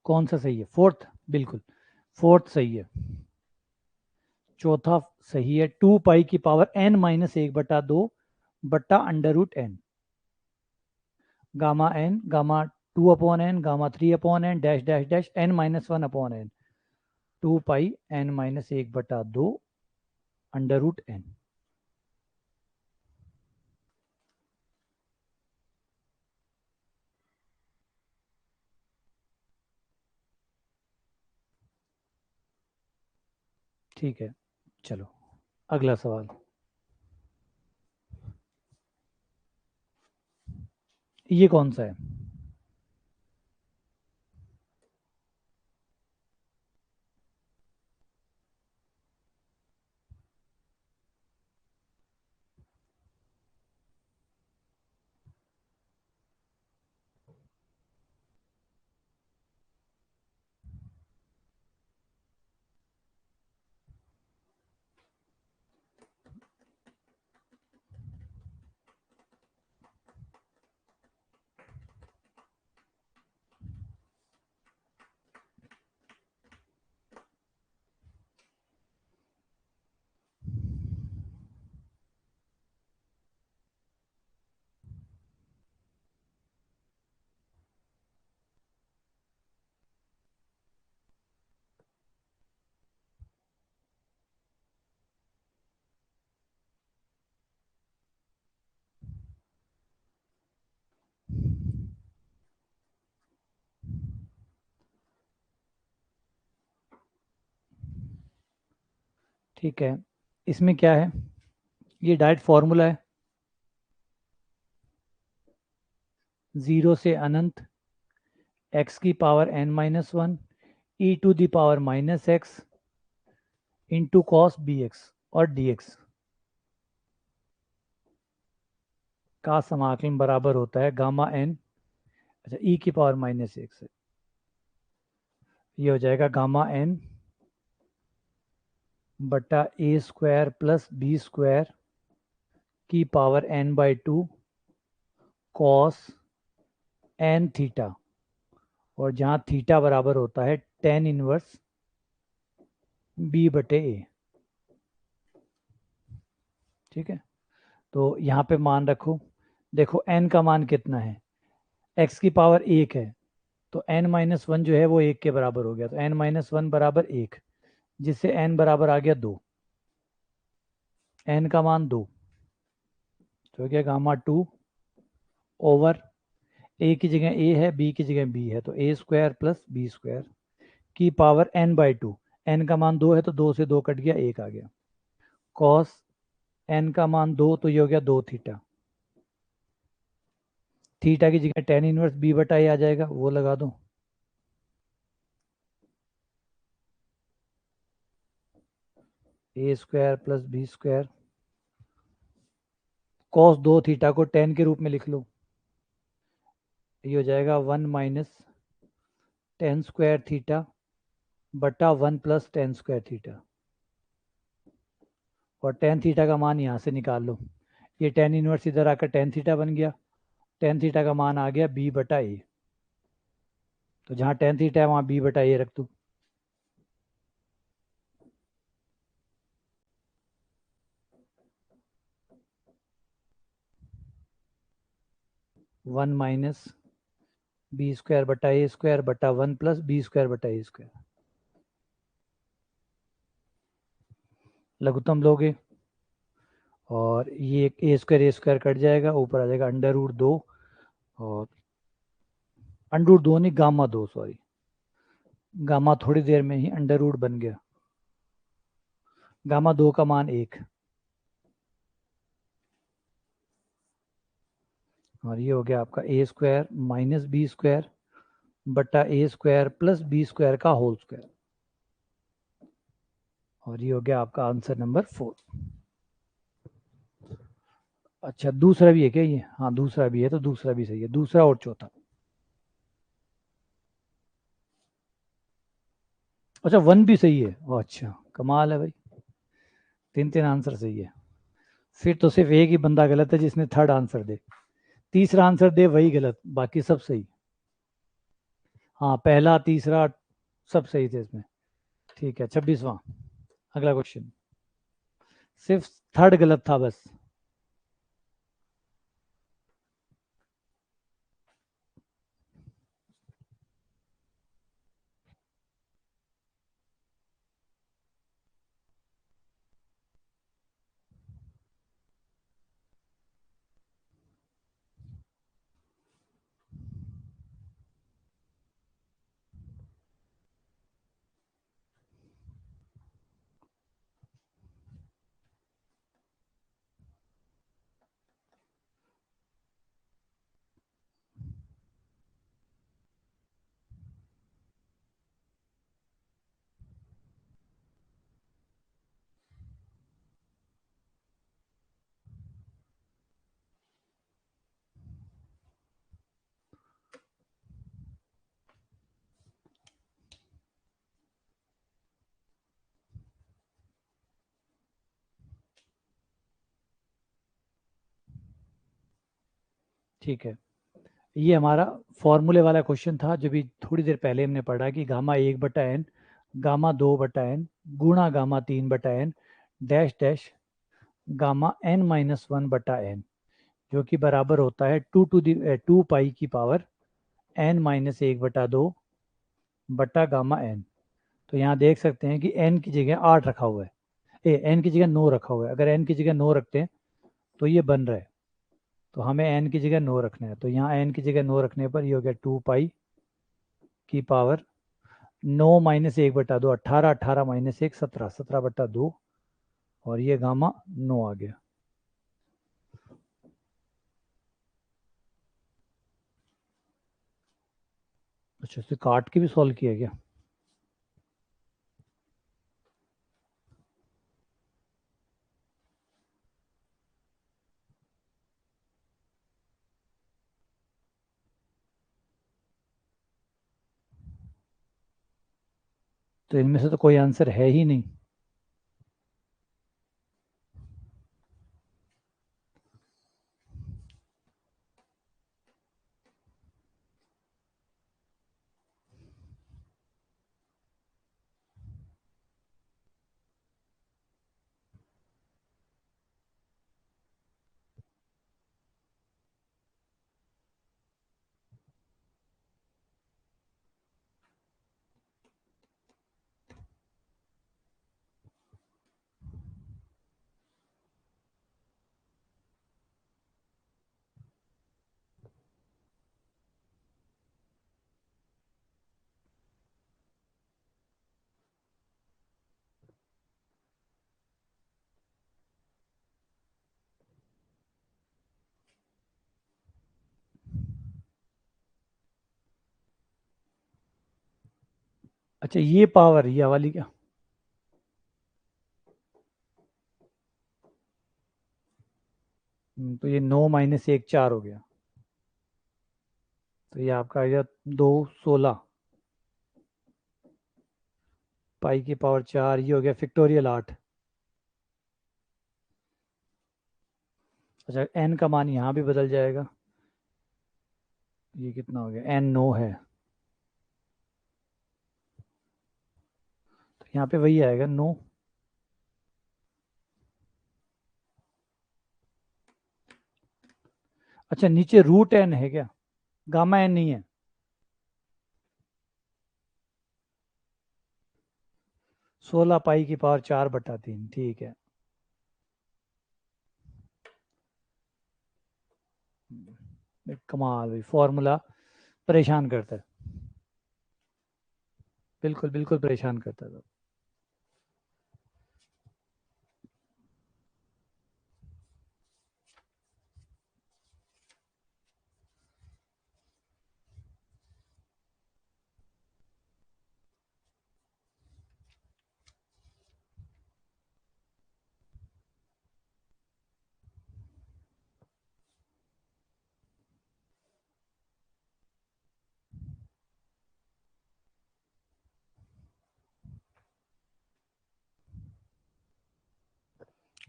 कौन सा सही है? फोर्थ, बिल्कुल फोर्थ सही है। चौथा सही है, 2 पाई की पावर n-1/2 बट्टा √n, gamma n, gamma 2/n, gamma 3/n, dash dash dash n-1/n, 2 पाई n-1/2 √n। ठीक है चलो अगला सवाल। ये कौन सा है? ठीक है, इसमें क्या है? ये डायरेक्ट फॉर्मूला है, 0 से अनंत x की power n-1 e⁻⁻x into cos bx और dx का समाकलन बराबर होता है गामा n, अच्छा e⁻⁻x है, ये हो जाएगा गामा n बटा a² प्लस b² की power n/2 cos n theta, और जहाँ थीटा बराबर होता है tan इनवर्स b/a। ठीक है, तो यहाँ पे मान रखो, देखो n का मान कितना है, x की पावर 1 है, तो n-1 जो है वो 1 के बराबर हो गया, तो n-1 बराबर 1, जिससे n बराबर आ गया 2, n का मान 2, तो क्या गामा 2 ओवर a की जगह a है, b की जगह b है, तो a² प्लस b² की पावर n/2, n का मान 2 है तो 2 से 2 कट गया, 1 आ गया, कॉस n का मान 2, तो ये हो गया 2 थीटा, थीटा की जगह tan इनवर्स b/a आ जाएगा, वो लगा दो, a square plus b square, cos 2 theta को टेन के रूप में लिख लो, ये हो जाएगा 1 - tan² थीटा बटा 1 + tan² थीटा, और tan थीटा का मान यहाँ से निकाल लो, ये tan इनवर्स इधर आकर tan थीटा बन गया, tan थीटा का मान आ गया b/a, तो जहाँ tan थीटा है वहाँ b/a रख दो। वन माइनस b² बटा a² बटा 1 + b² बटा a², लघुत्तम लोगे और ये a² कट जाएगा, ऊपर आ जाएगा √2, और √2 नहीं, गामा 2, सॉरी, गामा थोड़ी देर में ही अंडर रूट बन गया, गामा 2 का मान 1, और ये हो गया आपका a² माइनस b² बटा a² प्लस b² का होल स्क्वायर, और ये हो गया आपका आंसर नंबर 4। अच्छा दूसरा भी है क्या ये? हाँ दूसरा भी है, तो दूसरा भी सही है, दूसरा और चौथा। अच्छा वन भी सही है, ओ अच्छा कमाल है भाई, 3 3 आंसर सही है। फिर तो सिर्फ एक ही बंदा गलत है जिसने थर्ड आंसर दे, तीसरा आंसर दे वही गलत, बाकी सब सही। हाँ पहला तीसरा सब सही थे इसमें। ठीक है 26वां, अगला क्वेश्चन, सिर्फ थर्ड गलत था बस। ठीक है, ये हमारा फॉर्मूले वाला क्वेश्चन था जो भी थोड़ी देर पहले हमने पढ़ा कि गामा 1/n, गामा 2/n गुणा gamma 3/n dash dash gamma n-1/n, जो कि बराबर होता है 2 की पावर n-1/2 बटा गामा n। तो यहाँ देख सकते हैं कि n की जगह 8 रखा हुआ है, n की जगह 9 रखा हुआ है, अगर n की जगह 9 रखते हैं तो ये बन रहा है, तो हमें n की जगह 9 रखना है, तो यहाँ n की जगह 9 रखने पर ये हो गया 2 की पावर 9-1/2, 18, 18 - 1 17, 17/2, और ये गामा 9 आ गया। अच्छा इसे काट के भी सॉल्व किया गया? तो इनमें से तो कोई आंसर है ही नहीं। अच्छा ये पावर, ये वाली क्या? तो ये 9 माइनस 1 4 हो गया। तो ये आपका आ गया 2 16 पाई की पावर 4, ये हो गया फिक्टोरियल 8। अच्छा एन का मान यहाँ भी बदल जाएगा। ये कितना हो गया, एन 9 है तो यहाँ पे वही आएगा 9। अच्छा नीचे रूट एन है क्या, गामा एन नहीं है? 16 पाई की पावर 4/3, ठीक है। कमाल भाई, फॉर्मूला परेशान करता है। बिल्कुल बिल्कुल परेशान करता है।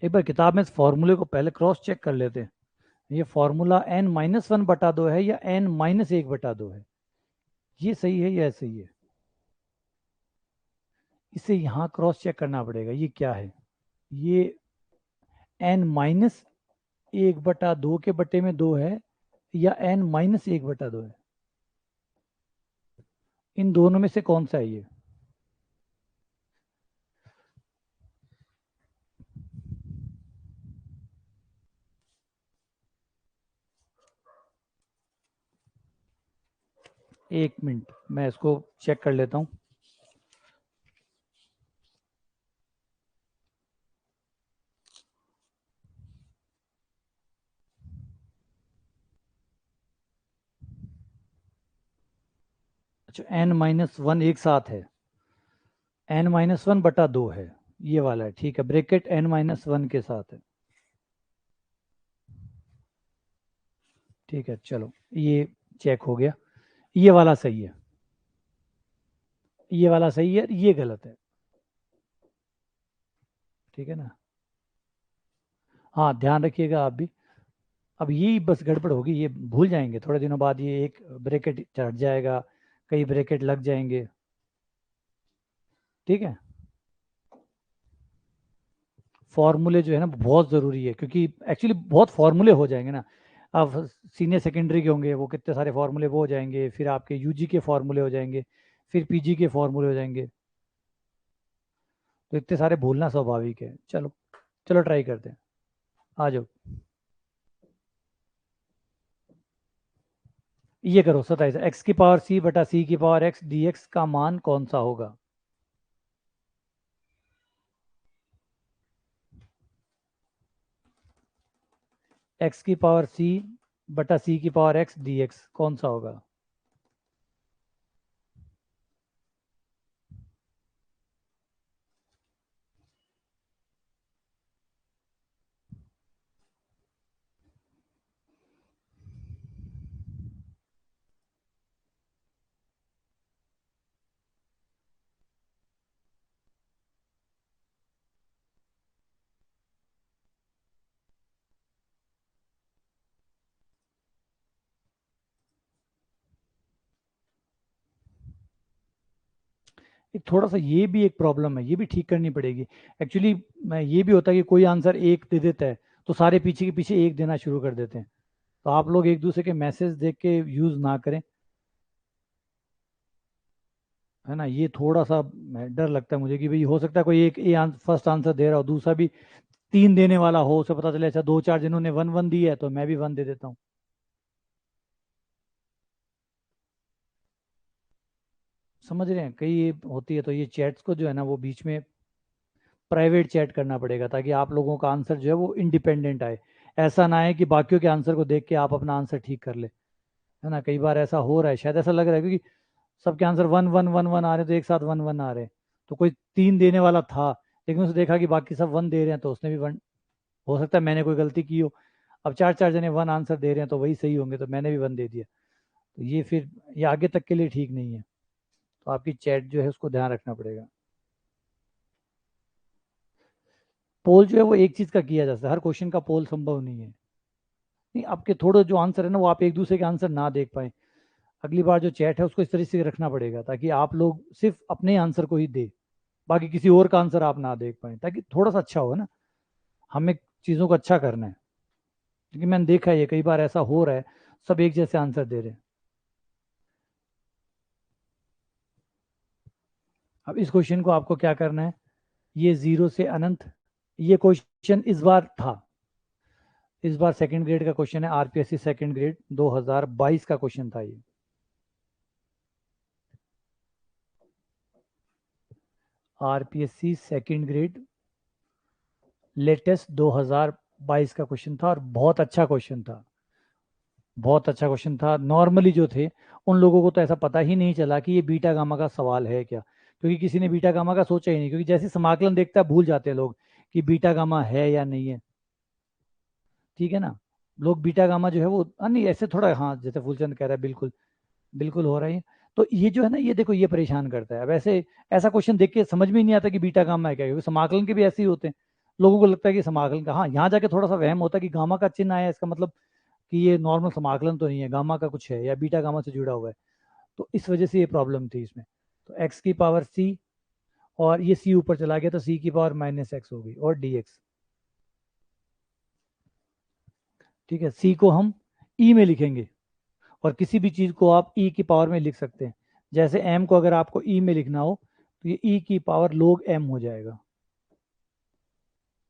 एक बार किताब में इस फॉर्मूले को पहले क्रॉस चेक कर लेते हैं। ये फॉर्मूला n-1/2 है या n-1/2 है, ये सही है या सही है? इसे यहाँ क्रॉस चेक करना पड़ेगा, ये क्या है? ये n-1/2 के बटे में 2 है या n-1/2 है? इन दोनों में से कौन सा है ये? एक मिनट मैं इसको चेक कर लेता हूँ। अच्छा n-1 एक साथ है, n-1/2 है, ये वाला है, ठीक है, ब्रैकेट n-1 के साथ है। ठीक है चलो, ये चेक हो गया, ये वाला सही है, ये वाला सही है, ये गलत है। ठीक है ना? हाँ ध्यान रखिएगा आप भी। अब यही बस गड़बड़ होगी, ये भूल जाएंगे थोड़े दिनों बाद, ये एक ब्रैकेट चढ़ जाएगा, कई ब्रैकेट लग जाएंगे। ठीक है, फॉर्मूले जो है ना बहुत ज़रूरी है, क्योंकि एक्चुअली बहुत फॉर्मूले हो जाएंगे ना। अब सीनियर सेकेंडरी के होंगे वो कितने सारे फॉर्मूले वो हो जाएंगे, फिर आपके यूजी के फॉर्मूले हो जाएंगे, फिर पीजी के फॉर्मूले हो जाएंगे, तो इतने सारे भूलना स्वाभाविक है। चलो चलो ट्राई करते हैं, आ जाओ। ये करो 27, एक्स की पावर सी बटा सी की पावर एक्स डी एक्स का मान कौन सा होगा? एक्स की पावर सी बटा सी की पावर एक्स डी एक्स कौन सा होगा? एक थोड़ा सा ये भी एक प्रॉब्लम है, ये भी ठीक करनी पड़ेगी। एक्चुअली मैं ये भी होता है कि कोई आंसर एक दे देता है तो सारे पीछे के पीछे एक देना शुरू कर देते हैं, तो आप लोग एक दूसरे के मैसेज देख के यूज ना करें, है ना? ये थोड़ा सा डर लगता है मुझे कि भाई हो सकता है कोई एक फर्स्ट आंसर दे रहा हो, दूसरा भी 3 देने वाला हो, उसे पता चले अच्छा 2 4 जिन्होंने 1 1 दिया है तो मैं भी 1 दे देता हूँ। समझ रहे हैं, कई ये होती है, तो ये चैट्स को जो है ना वो बीच में प्राइवेट चैट करना पड़ेगा, ताकि आप लोगों का आंसर जो है वो इंडिपेंडेंट आए। ऐसा ना है कि बाकियों के आंसर को देख के आप अपना आंसर ठीक कर ले, है ना? कई बार ऐसा हो रहा है, शायद ऐसा लग रहा है, क्योंकि सबके आंसर 1 1 1 1 आ रहे हैं, तो एक साथ 1 1 आ रहे हैं। तो कोई 3 देने वाला था, लेकिन उसने देखा कि बाकी सब 1 दे रहे हैं तो उसने भी 1, हो सकता है मैंने कोई गलती की हो। अब चार चार जने वन आंसर दे रहे हैं तो वही सही होंगे, तो मैंने भी वन दे दिया, तो ये फिर ये आगे तक के लिए ठीक नहीं है। तो आपकी चैट जो है उसको ध्यान रखना पड़ेगा। पोल जो है वो एक चीज का किया जा सकता है, हर क्वेश्चन का पोल संभव नहीं है। नहीं, आपके थोड़े जो आंसर है ना वो आप एक दूसरे के आंसर ना देख पाए। अगली बार जो चैट है उसको इस तरह से रखना पड़ेगा ताकि आप लोग सिर्फ अपने आंसर को ही दे, बाकी किसी और का आंसर आप ना देख पाए, ताकि थोड़ा सा अच्छा हो ना। हमें चीज़ों को अच्छा करना है, क्योंकि मैंने देखा है ये कई बार ऐसा हो रहा है, सब एक जैसे आंसर दे रहे हैं। अब इस क्वेश्चन को आपको क्या करना है, ये जीरो से अनंत, ये क्वेश्चन इस बार था, इस बार सेकंड ग्रेड का क्वेश्चन है, आरपीएससी सेकंड ग्रेड 2022 का क्वेश्चन था ये। आरपीएससी सेकंड ग्रेड लेटेस्ट 2022 का क्वेश्चन था, और बहुत अच्छा क्वेश्चन था, बहुत अच्छा क्वेश्चन था। नॉर्मली जो थे उन लोगों को तो ऐसा पता ही नहीं चला कि ये बीटा गामा का सवाल है क्या, क्योंकि किसी ने बीटा गामा का सोचा ही नहीं, क्योंकि जैसे समाकलन देखता है भूल जाते हैं लोग कि बीटा गामा है या नहीं है। ठीक है ना, लोग बीटा गामा जो है वो नहीं ऐसे थोड़ा, हाँ जैसे फूलचंद कह रहा है, बिल्कुल बिल्कुल हो रहा है। तो ये जो है ना, ये देखो ये परेशान करता है। अब ऐसे ऐसा क्वेश्चन देख के समझ में ही नहीं आता कि बीटा गामा है क्या, क्योंकि समाकलन के भी ऐसे ही होते हैं। लोगों को लगता है कि समाकलन का, हाँ यहाँ जाके थोड़ा सा वहम होता है कि गामा का चिन्ह आया इसका मतलब कि ये नॉर्मल समाकलन तो नहीं है, गामा का कुछ है या बीटा गामा से जुड़ा हुआ है। तो इस वजह से ये प्रॉब्लम थी इसमें। तो एक्स की पावर सी, और ये सी ऊपर चला गया तो सी की पावर माइनस एक्स हो गई, और डी एक्स। ठीक है, सी को हम ई में लिखेंगे, और किसी भी चीज़ को आप ई की पावर में लिख सकते हैं। जैसे एम को अगर आपको ई में लिखना हो तो ये ई की पावर लोग एम हो जाएगा।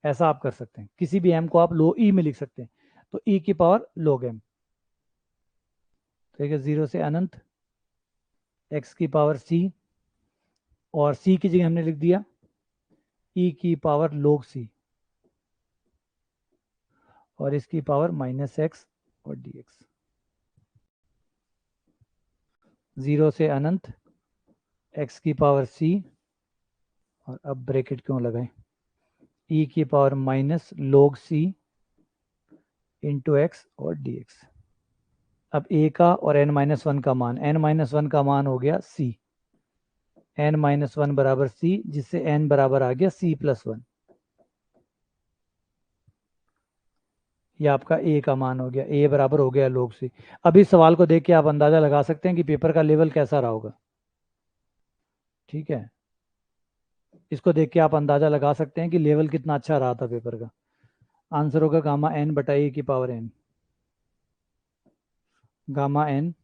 ऐसा आप कर सकते हैं, किसी भी एम को आप लो ई में लिख सकते हैं, तो ई की पावर लोग एम। ठीक है, जीरो से अनंत एक्स की पावर सी, और सी की जगह हमने लिख दिया ई की पावर लोग सी, और इसकी पावर माइनस एक्स और डी एक्स। जीरो से अनंत एक्स की पावर सी, और अब ब्रैकेट क्यों लगाएं, ई की पावर माइनस लोग सी इंटू एक्स और डी एक्स। अब ए का और एन माइनस वन का मान, एन माइनस वन का मान हो गया सी, एन माइनस वन बराबर सी, जिससे एन बराबर आ गया सी प्लस वन। ये आपका ए का मान हो गया, ए बराबर हो गया लोग सी। अब इस सवाल को देख के आप अंदाजा लगा सकते हैं कि पेपर का लेवल कैसा रहा होगा। ठीक है, इसको देख के आप अंदाजा लगा सकते हैं कि लेवल कितना अच्छा रहा था पेपर का। आंसर होगा गामा एन बटा ए की पावर एन, गामा एन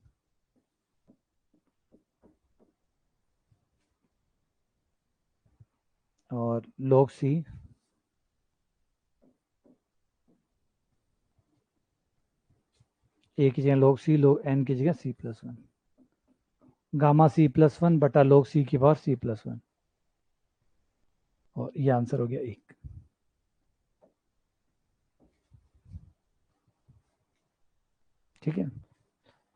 और log सी, ए की जगह log सी, log एन की जगह C plus one, gamma C plus one बटा log सी की पावर सी प्लस वन, और ये आंसर हो गया एक। ठीक है,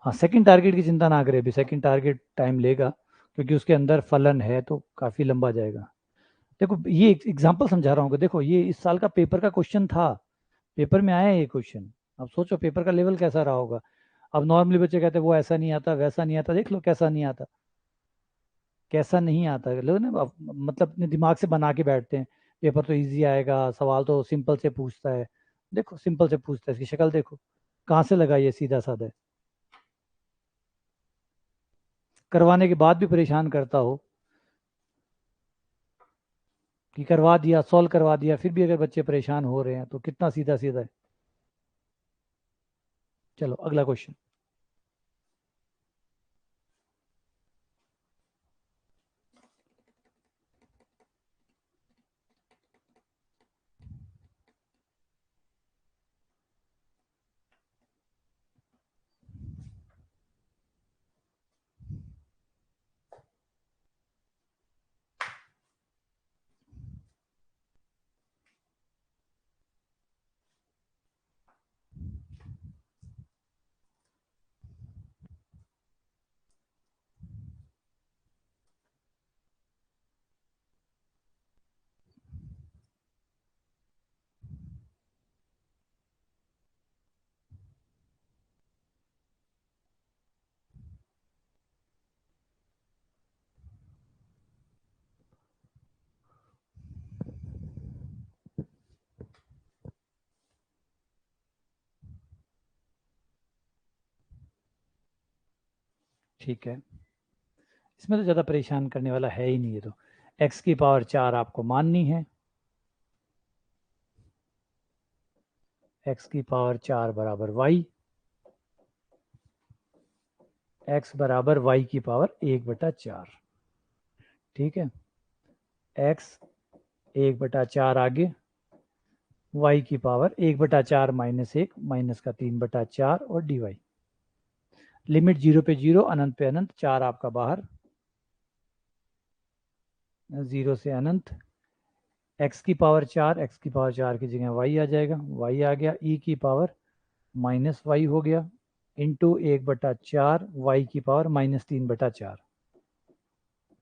हाँ सेकंड टारगेट की चिंता ना करें, अभी सेकंड टारगेट टाइम लेगा, क्योंकि उसके अंदर फलन है तो काफ़ी लंबा जाएगा। देखो ये एग्जांपल समझा रहा हूँ कि देखो ये इस साल का पेपर का क्वेश्चन था, पेपर में आया है ये क्वेश्चन। अब सोचो पेपर का लेवल कैसा रहा होगा। अब नॉर्मली बच्चे कहते हैं वो ऐसा नहीं आता वैसा नहीं आता, देख लो कैसा नहीं आता, कैसा नहीं आता। लोग ना मतलब अपने दिमाग से बना के बैठते हैं, पेपर तो इजी आएगा, सवाल तो सिंपल से पूछता है। देखो सिंपल से पूछता है, इसकी शक्ल देखो कहाँ से लगा, ये सीधा साधा है। करवाने के बाद भी परेशान करता हो कि करवा दिया, सॉल्व करवा दिया, फिर भी अगर बच्चे परेशान हो रहे हैं तो कितना सीधा सीधा है। चलो अगला क्वेश्चन। ठीक है, इसमें तो ज़्यादा परेशान करने वाला है ही नहीं। है तो x की पावर 4 आपको माननी है, x की पावर 4 बराबर y, x बराबर y की पावर 1/4। ठीक है, x 1/4 आगे, y की पावर 1/4 -1 माइनस का 3/4 और dy। लिमिट 0 पे 0, अनंत पे अनंत, 4 आपका बाहर, 0 से अनंत, x की पावर 4, x की पावर 4 की जगह y आ जाएगा, y आ गया, e की पावर -y हो गया, इंटू 1/4 y की पावर -3/4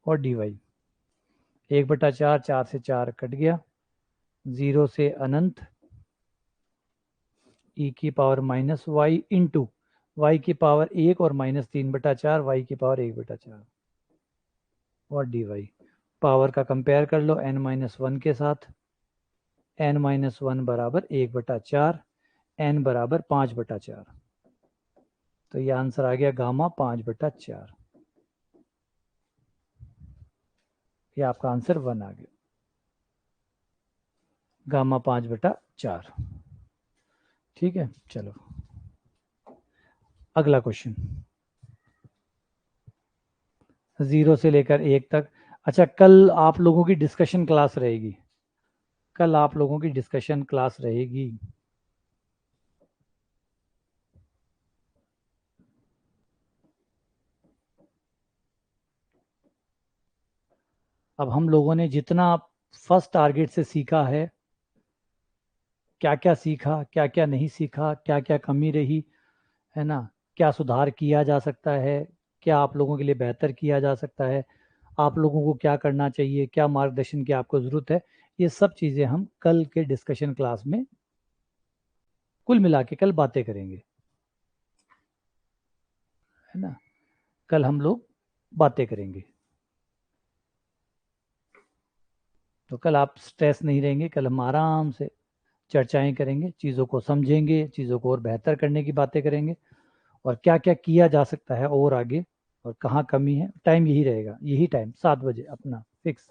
और dy। 1/4, 4 से 4 कट गया, 0 से अनंत, e की पावर -y इंटू y की पावर 1 और -3/4 y की पावर 1/4 और dy। पावर का कंपेयर कर लो n-1 के साथ, n-1 बराबर 1/4, n बराबर 5/4, तो ये आंसर आ गया गामा 5/4। ये आपका आंसर 1 आ गया, गामा 5/4। ठीक है, चलो अगला क्वेश्चन, 0 से लेकर 1 तक। अच्छा, कल आप लोगों की डिस्कशन क्लास रहेगी, कल आप लोगों की डिस्कशन क्लास रहेगी। अब हम लोगों ने जितना फर्स्ट टारगेट से सीखा है, क्या क्या सीखा, क्या क्या नहीं सीखा, क्या क्या कमी रही, है ना, क्या सुधार किया जा सकता है, क्या आप लोगों के लिए बेहतर किया जा सकता है, आप लोगों को क्या करना चाहिए, क्या मार्गदर्शन की आपको ज़रूरत है, ये सब चीज़ें हम कल के डिस्कशन क्लास में कुल मिला के कल बातें करेंगे, है ना। कल हम लोग बातें करेंगे, तो कल आप स्ट्रेस नहीं रहेंगे, कल हम आराम से चर्चाएं करेंगे, चीज़ों को समझेंगे, चीज़ों को और बेहतर करने की बातें करेंगे, और क्या क्या किया जा सकता है और आगे, और कहाँ कमी है। टाइम यही रहेगा, यही टाइम 7 बजे अपना फिक्स,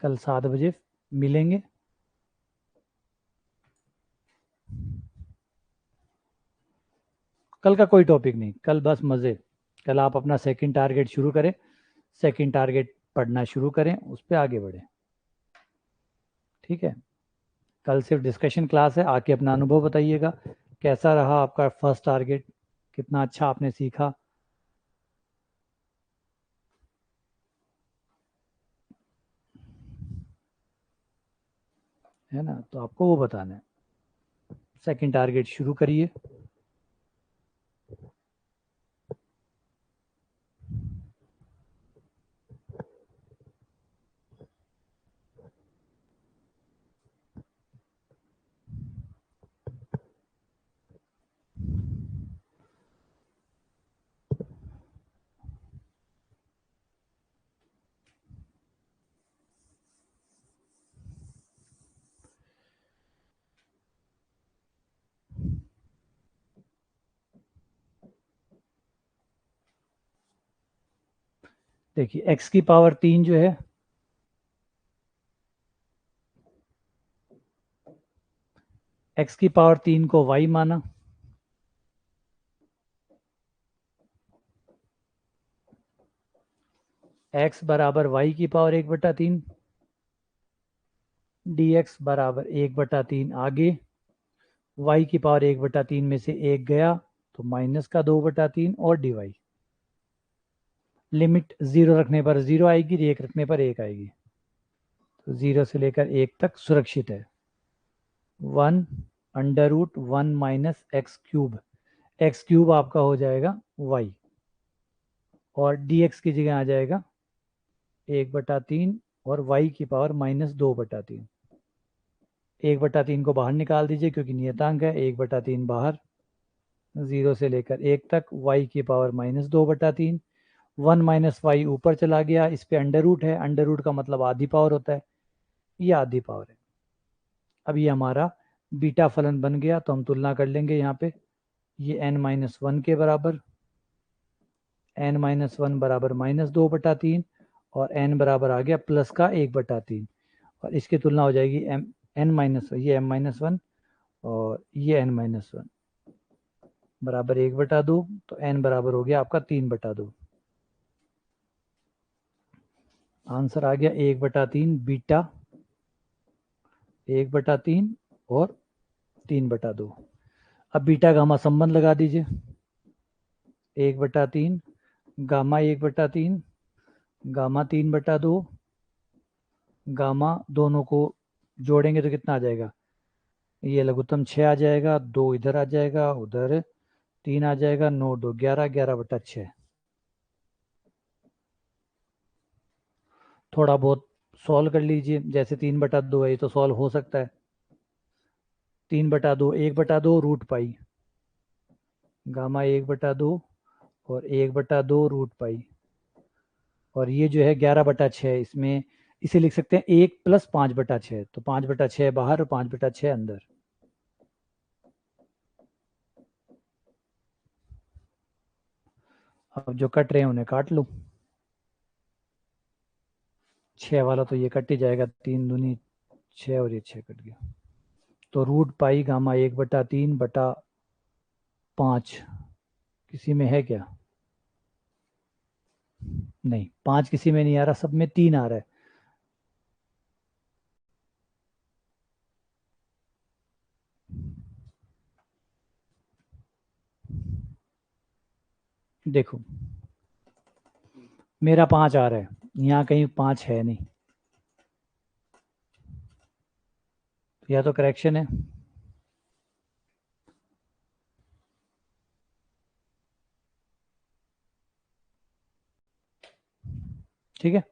कल 7 बजे मिलेंगे। कल का कोई टॉपिक नहीं, कल बस मज़े। कल आप अपना सेकंड टारगेट शुरू करें, सेकंड टारगेट पढ़ना शुरू करें, उस पर आगे बढ़ें। ठीक है, कल सिर्फ डिस्कशन क्लास है, आके अपना अनुभव बताइएगा, कैसा रहा आपका फर्स्ट टारगेट, कितना अच्छा आपने सीखा, है ना, तो आपको वो बताना है। सेकंड टारगेट शुरू करिए। देखिए x की पावर 3 जो है, x की पावर 3 को y माना, x बराबर y की पावर 1/3, dx बराबर 1/3 आगे, y की पावर 1/3 में से 1 गया तो माइनस का 2/3 और dy। लिमिट 0 रखने पर 0 आएगी, 1 रखने पर 1 आएगी, तो 0 से लेकर 1 तक सुरक्षित है। 1 √1 माइनस एक्स क्यूब आपका हो जाएगा y, और dx की जगह आ जाएगा 1/3 और y की पावर -2/3। 1/3 को बाहर निकाल दीजिए क्योंकि नियतांक है, 1/3 बाहर, 0 से लेकर 1 तक, y की पावर -2/3, 1 माइनस वाई ऊपर चला गया, इस पे अंडर रूट है, अंडर रूट का मतलब आधी पावर होता है, ये आधी पावर है। अब ये हमारा बीटा फलन बन गया, तो हम तुलना कर लेंगे यहाँ पे, ये n-1 के बराबर, n-1 बराबर -2/3 और n बराबर आ गया प्लस का 1/3 और इसकी तुलना हो जाएगी ये m-1 और ये n-1 बराबर 1/2 तो n बराबर हो गया आपका 3/2। आंसर आ गया 1/3 बीटा 1/3 और 3/2। अब बीटा गामा संबंध लगा दीजिए 1/3 गामा 1/3 गामा 3/2 गामा दोनों को जोड़ेंगे तो कितना आ जाएगा, ये लघुत्तम 6 आ जाएगा, 2 इधर आ जाएगा, उधर 3 आ जाएगा, 9 2 11 11/6। थोड़ा बहुत सॉल्व कर लीजिए, जैसे 3/2 है ये तो सॉल्व हो सकता है। 3/2 1/2 रूट पाई गामा 1/2 और 1/2 रूट पाई और ये जो है 11/6 इसमें इसे लिख सकते हैं 1 + 5/6 तो 5/6 बाहर और 5/6 अंदर। अब जो कट रहे हैं उन्हें काट लो, 6 वाला तो ये कट ही जाएगा, 3 दूनी 6 और ये 6 कट गया। तो रूट पाई गामा 1/3/5 किसी में है क्या, नहीं 5 किसी में नहीं आ रहा, सब में 3 आ रहा है। देखो मेरा 5 आ रहा है, यहाँ कहीं 5 है नहीं, या तो करेक्शन है। ठीक है,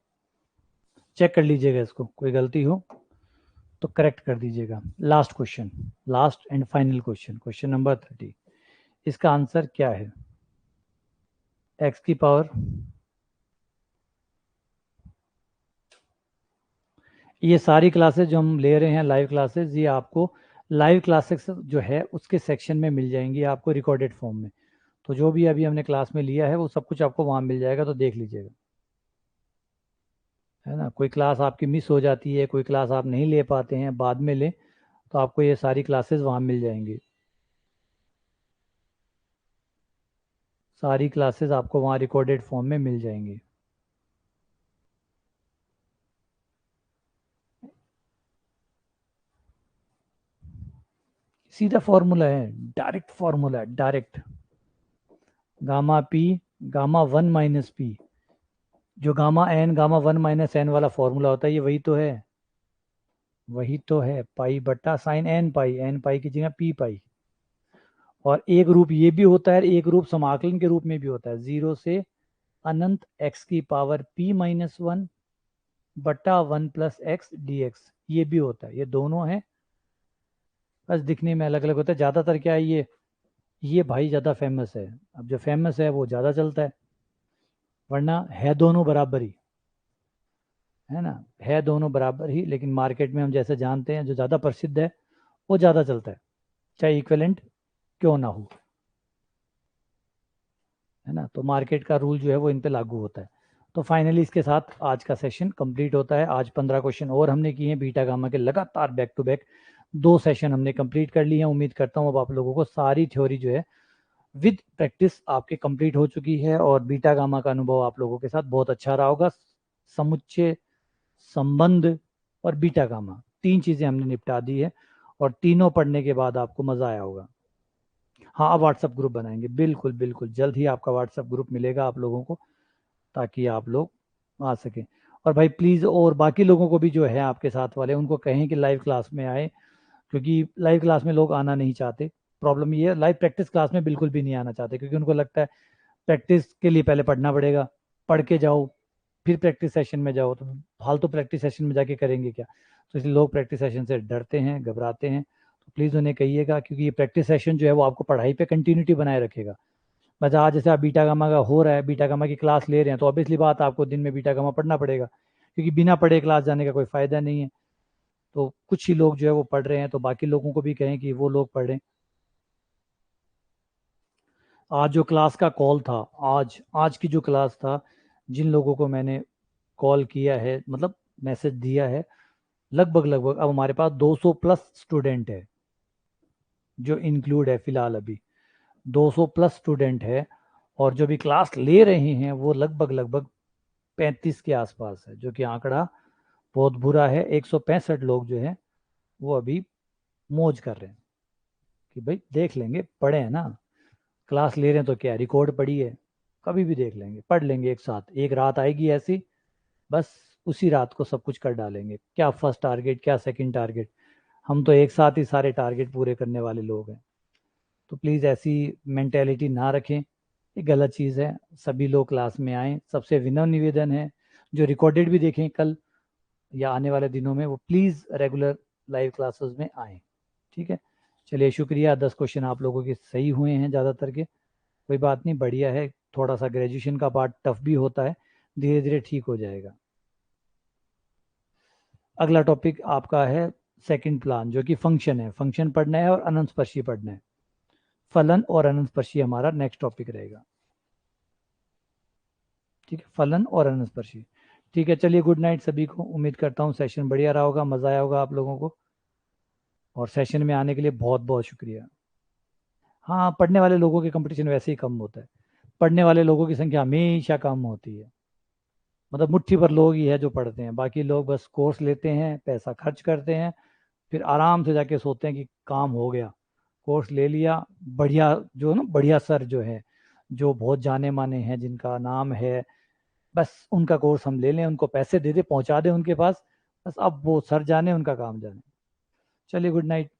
चेक कर लीजिएगा, इसको कोई गलती हो तो करेक्ट कर दीजिएगा। Last question, last and final question, question number 30। इसका आंसर क्या है, x की पावर, ये सारी क्लासेस जो हम ले रहे हैं लाइव क्लासेस, ये आपको लाइव क्लासेस जो है उसके सेक्शन में मिल जाएंगी आपको रिकॉर्डेड फॉर्म में। तो जो भी अभी हमने क्लास में लिया है वो सब कुछ आपको वहाँ मिल जाएगा, तो देख लीजिएगा, है ना। कोई क्लास आपकी मिस हो जाती है, कोई क्लास आप नहीं ले पाते हैं, बाद में ले, तो आपको ये सारी क्लासेस वहाँ मिल जाएंगी। सारी क्लासेस आपको वहाँ रिकॉर्डेड फॉर्म में मिल जाएंगी। सीधा फॉर्मूला है, डायरेक्ट फॉर्मूला है, direct. Gamma p gamma 1 minus p, जो gamma n gamma 1 minus n वाला फॉर्मूला होता है, ये वही तो है, वही तो है, पाई बट्टा साइन एन पाई की जगह पी पाई। और एक रूप ये भी होता है, एक रूप समाकलन के रूप में भी होता है, 0 से अनंत x की पावर p-1 बट्टा 1 + x dx, ये भी होता है। ये दोनों है, बस दिखने में अलग अलग होता है। ज़्यादातर क्या है, ये भाई ज़्यादा फेमस है, अब जो फेमस है वो ज़्यादा चलता है, वरना है दोनों बराबर ही, है ना, है दोनों बराबर ही, लेकिन मार्केट में हम जैसे जानते हैं जो ज़्यादा प्रसिद्ध है वो ज़्यादा चलता है, चाहे इक्विवेलेंट क्यों ना हो, है ना। तो मार्केट का रूल जो है वो इन पे लागू होता है। तो फाइनली इसके साथ आज का सेशन कंप्लीट होता है। आज 15 क्वेश्चन और हमने किए हैं बीटा गामा के, लगातार बैक टू बैक 2 सेशन हमने कंप्लीट कर लिए हैं। उम्मीद करता हूँ अब आप लोगों को सारी थ्योरी जो है विद प्रैक्टिस आपके कंप्लीट हो चुकी है और बीटा गामा का अनुभव आप लोगों के साथ बहुत अच्छा रहा होगा। समुच्चय, संबंध और बीटा गामा, 3 चीज़ें हमने निपटा दी है और तीनों पढ़ने के बाद आपको मज़ा आया होगा। हाँ, अब व्हाट्सअप ग्रुप बनाएंगे, बिल्कुल बिल्कुल जल्द ही आपका व्हाट्सअप ग्रुप मिलेगा आप लोगों को, ताकि आप लोग आ सकें। और भाई प्लीज़, और बाकी लोगों को भी जो है आपके साथ वाले, उनको कहें कि लाइव क्लास में आए, क्योंकि लाइव क्लास में लोग आना नहीं चाहते। प्रॉब्लम ये है, लाइव प्रैक्टिस क्लास में बिल्कुल भी नहीं आना चाहते, क्योंकि उनको लगता है प्रैक्टिस के लिए पहले पढ़ना पड़ेगा, पढ़ के जाओ फिर प्रैक्टिस सेशन में जाओ, तो फालतू प्रैक्टिस सेशन में जाके करेंगे क्या। तो इसलिए लोग प्रैक्टिस सेशन से डरते हैं, घबराते हैं। तो प्लीज़ उन्हें कहिएगा, क्योंकि ये प्रैक्टिस सेशन जो है वो आपको पढ़ाई पे कंटिन्यूटी बनाए रखेगा। बस आज जैसे आप बीटा गामा का हो रहा है, बीटा गामा की क्लास ले रहे हैं, तो ऑब्वियसली बात आपको दिन में बीटा गामा पढ़ना पड़ेगा, क्योंकि बिना पढ़े क्लास जाने का कोई फ़ायदा नहीं है। तो कुछ ही लोग जो है वो पढ़ रहे हैं, तो बाकी लोगों को भी कहें कि वो लोग पढ़ें। आज जो क्लास का कॉल था, आज आज की जो क्लास था, जिन लोगों को मैंने कॉल किया है, मतलब मैसेज दिया है, लगभग लगभग अब हमारे पास 200 प्लस स्टूडेंट है, जो इंक्लूड है फिलहाल अभी 200 प्लस स्टूडेंट है। और जो भी क्लास ले रहे हैं वो लगभग लगभग 35 के आसपास है, जो कि आंकड़ा बहुत बुरा है। 165 लोग जो है वो अभी मौज कर रहे हैं कि भाई देख लेंगे, पढ़े हैं ना, क्लास ले रहे हैं तो क्या रिकॉर्ड पड़ी है, कभी भी देख लेंगे, पढ़ लेंगे एक साथ, एक रात आएगी ऐसी, बस उसी रात को सब कुछ कर डालेंगे, क्या फर्स्ट टारगेट क्या सेकंड टारगेट, हम तो एक साथ ही सारे टारगेट पूरे करने वाले लोग हैं। तो प्लीज़ ऐसी मेंटेलिटी ना रखें, ये गलत चीज़ है। सभी लोग क्लास में आएँ, सबसे विनम्र निवेदन है, जो रिकॉर्डेड भी देखें कल या आने वाले दिनों में, वो प्लीज़ रेगुलर लाइव क्लासेस में आएँ। ठीक है, चलिए शुक्रिया। 10 क्वेश्चन आप लोगों के सही हुए हैं ज़्यादातर के, कोई बात नहीं, बढ़िया है। थोड़ा सा ग्रेजुएशन का पार्ट टफ भी होता है, धीरे धीरे ठीक हो जाएगा। अगला टॉपिक आपका है सेकंड प्लान, जो कि फंक्शन है, फंक्शन पढ़ना है और अनंतस्पर्शी पढ़ना है। फलन और अनंतस्पर्शी हमारा नेक्स्ट टॉपिक रहेगा। ठीक है, फलन और अनंतस्पर्शी। ठीक है, चलिए गुड नाइट सभी को। उम्मीद करता हूँ सेशन बढ़िया रहा होगा, मज़ा आया होगा आप लोगों को, और सेशन में आने के लिए बहुत बहुत शुक्रिया। हाँ, पढ़ने वाले लोगों के कंपटीशन वैसे ही कम होता है, पढ़ने वाले लोगों की संख्या हमेशा कम होती है। मतलब मुट्ठी भर लोग ही है जो पढ़ते हैं, बाकी लोग बस कोर्स लेते हैं, पैसा खर्च करते हैं, फिर आराम से जाके सोते हैं कि काम हो गया, कोर्स ले लिया, बढ़िया जो ना बढ़िया सर जो है, जो बहुत जाने माने हैं, जिनका नाम है, बस उनका कोर्स हम ले लें, उनको पैसे दे दे, पहुंचा दें उनके पास, बस अब वो सर जाने, उनका काम जाने। चलिए गुड नाइट।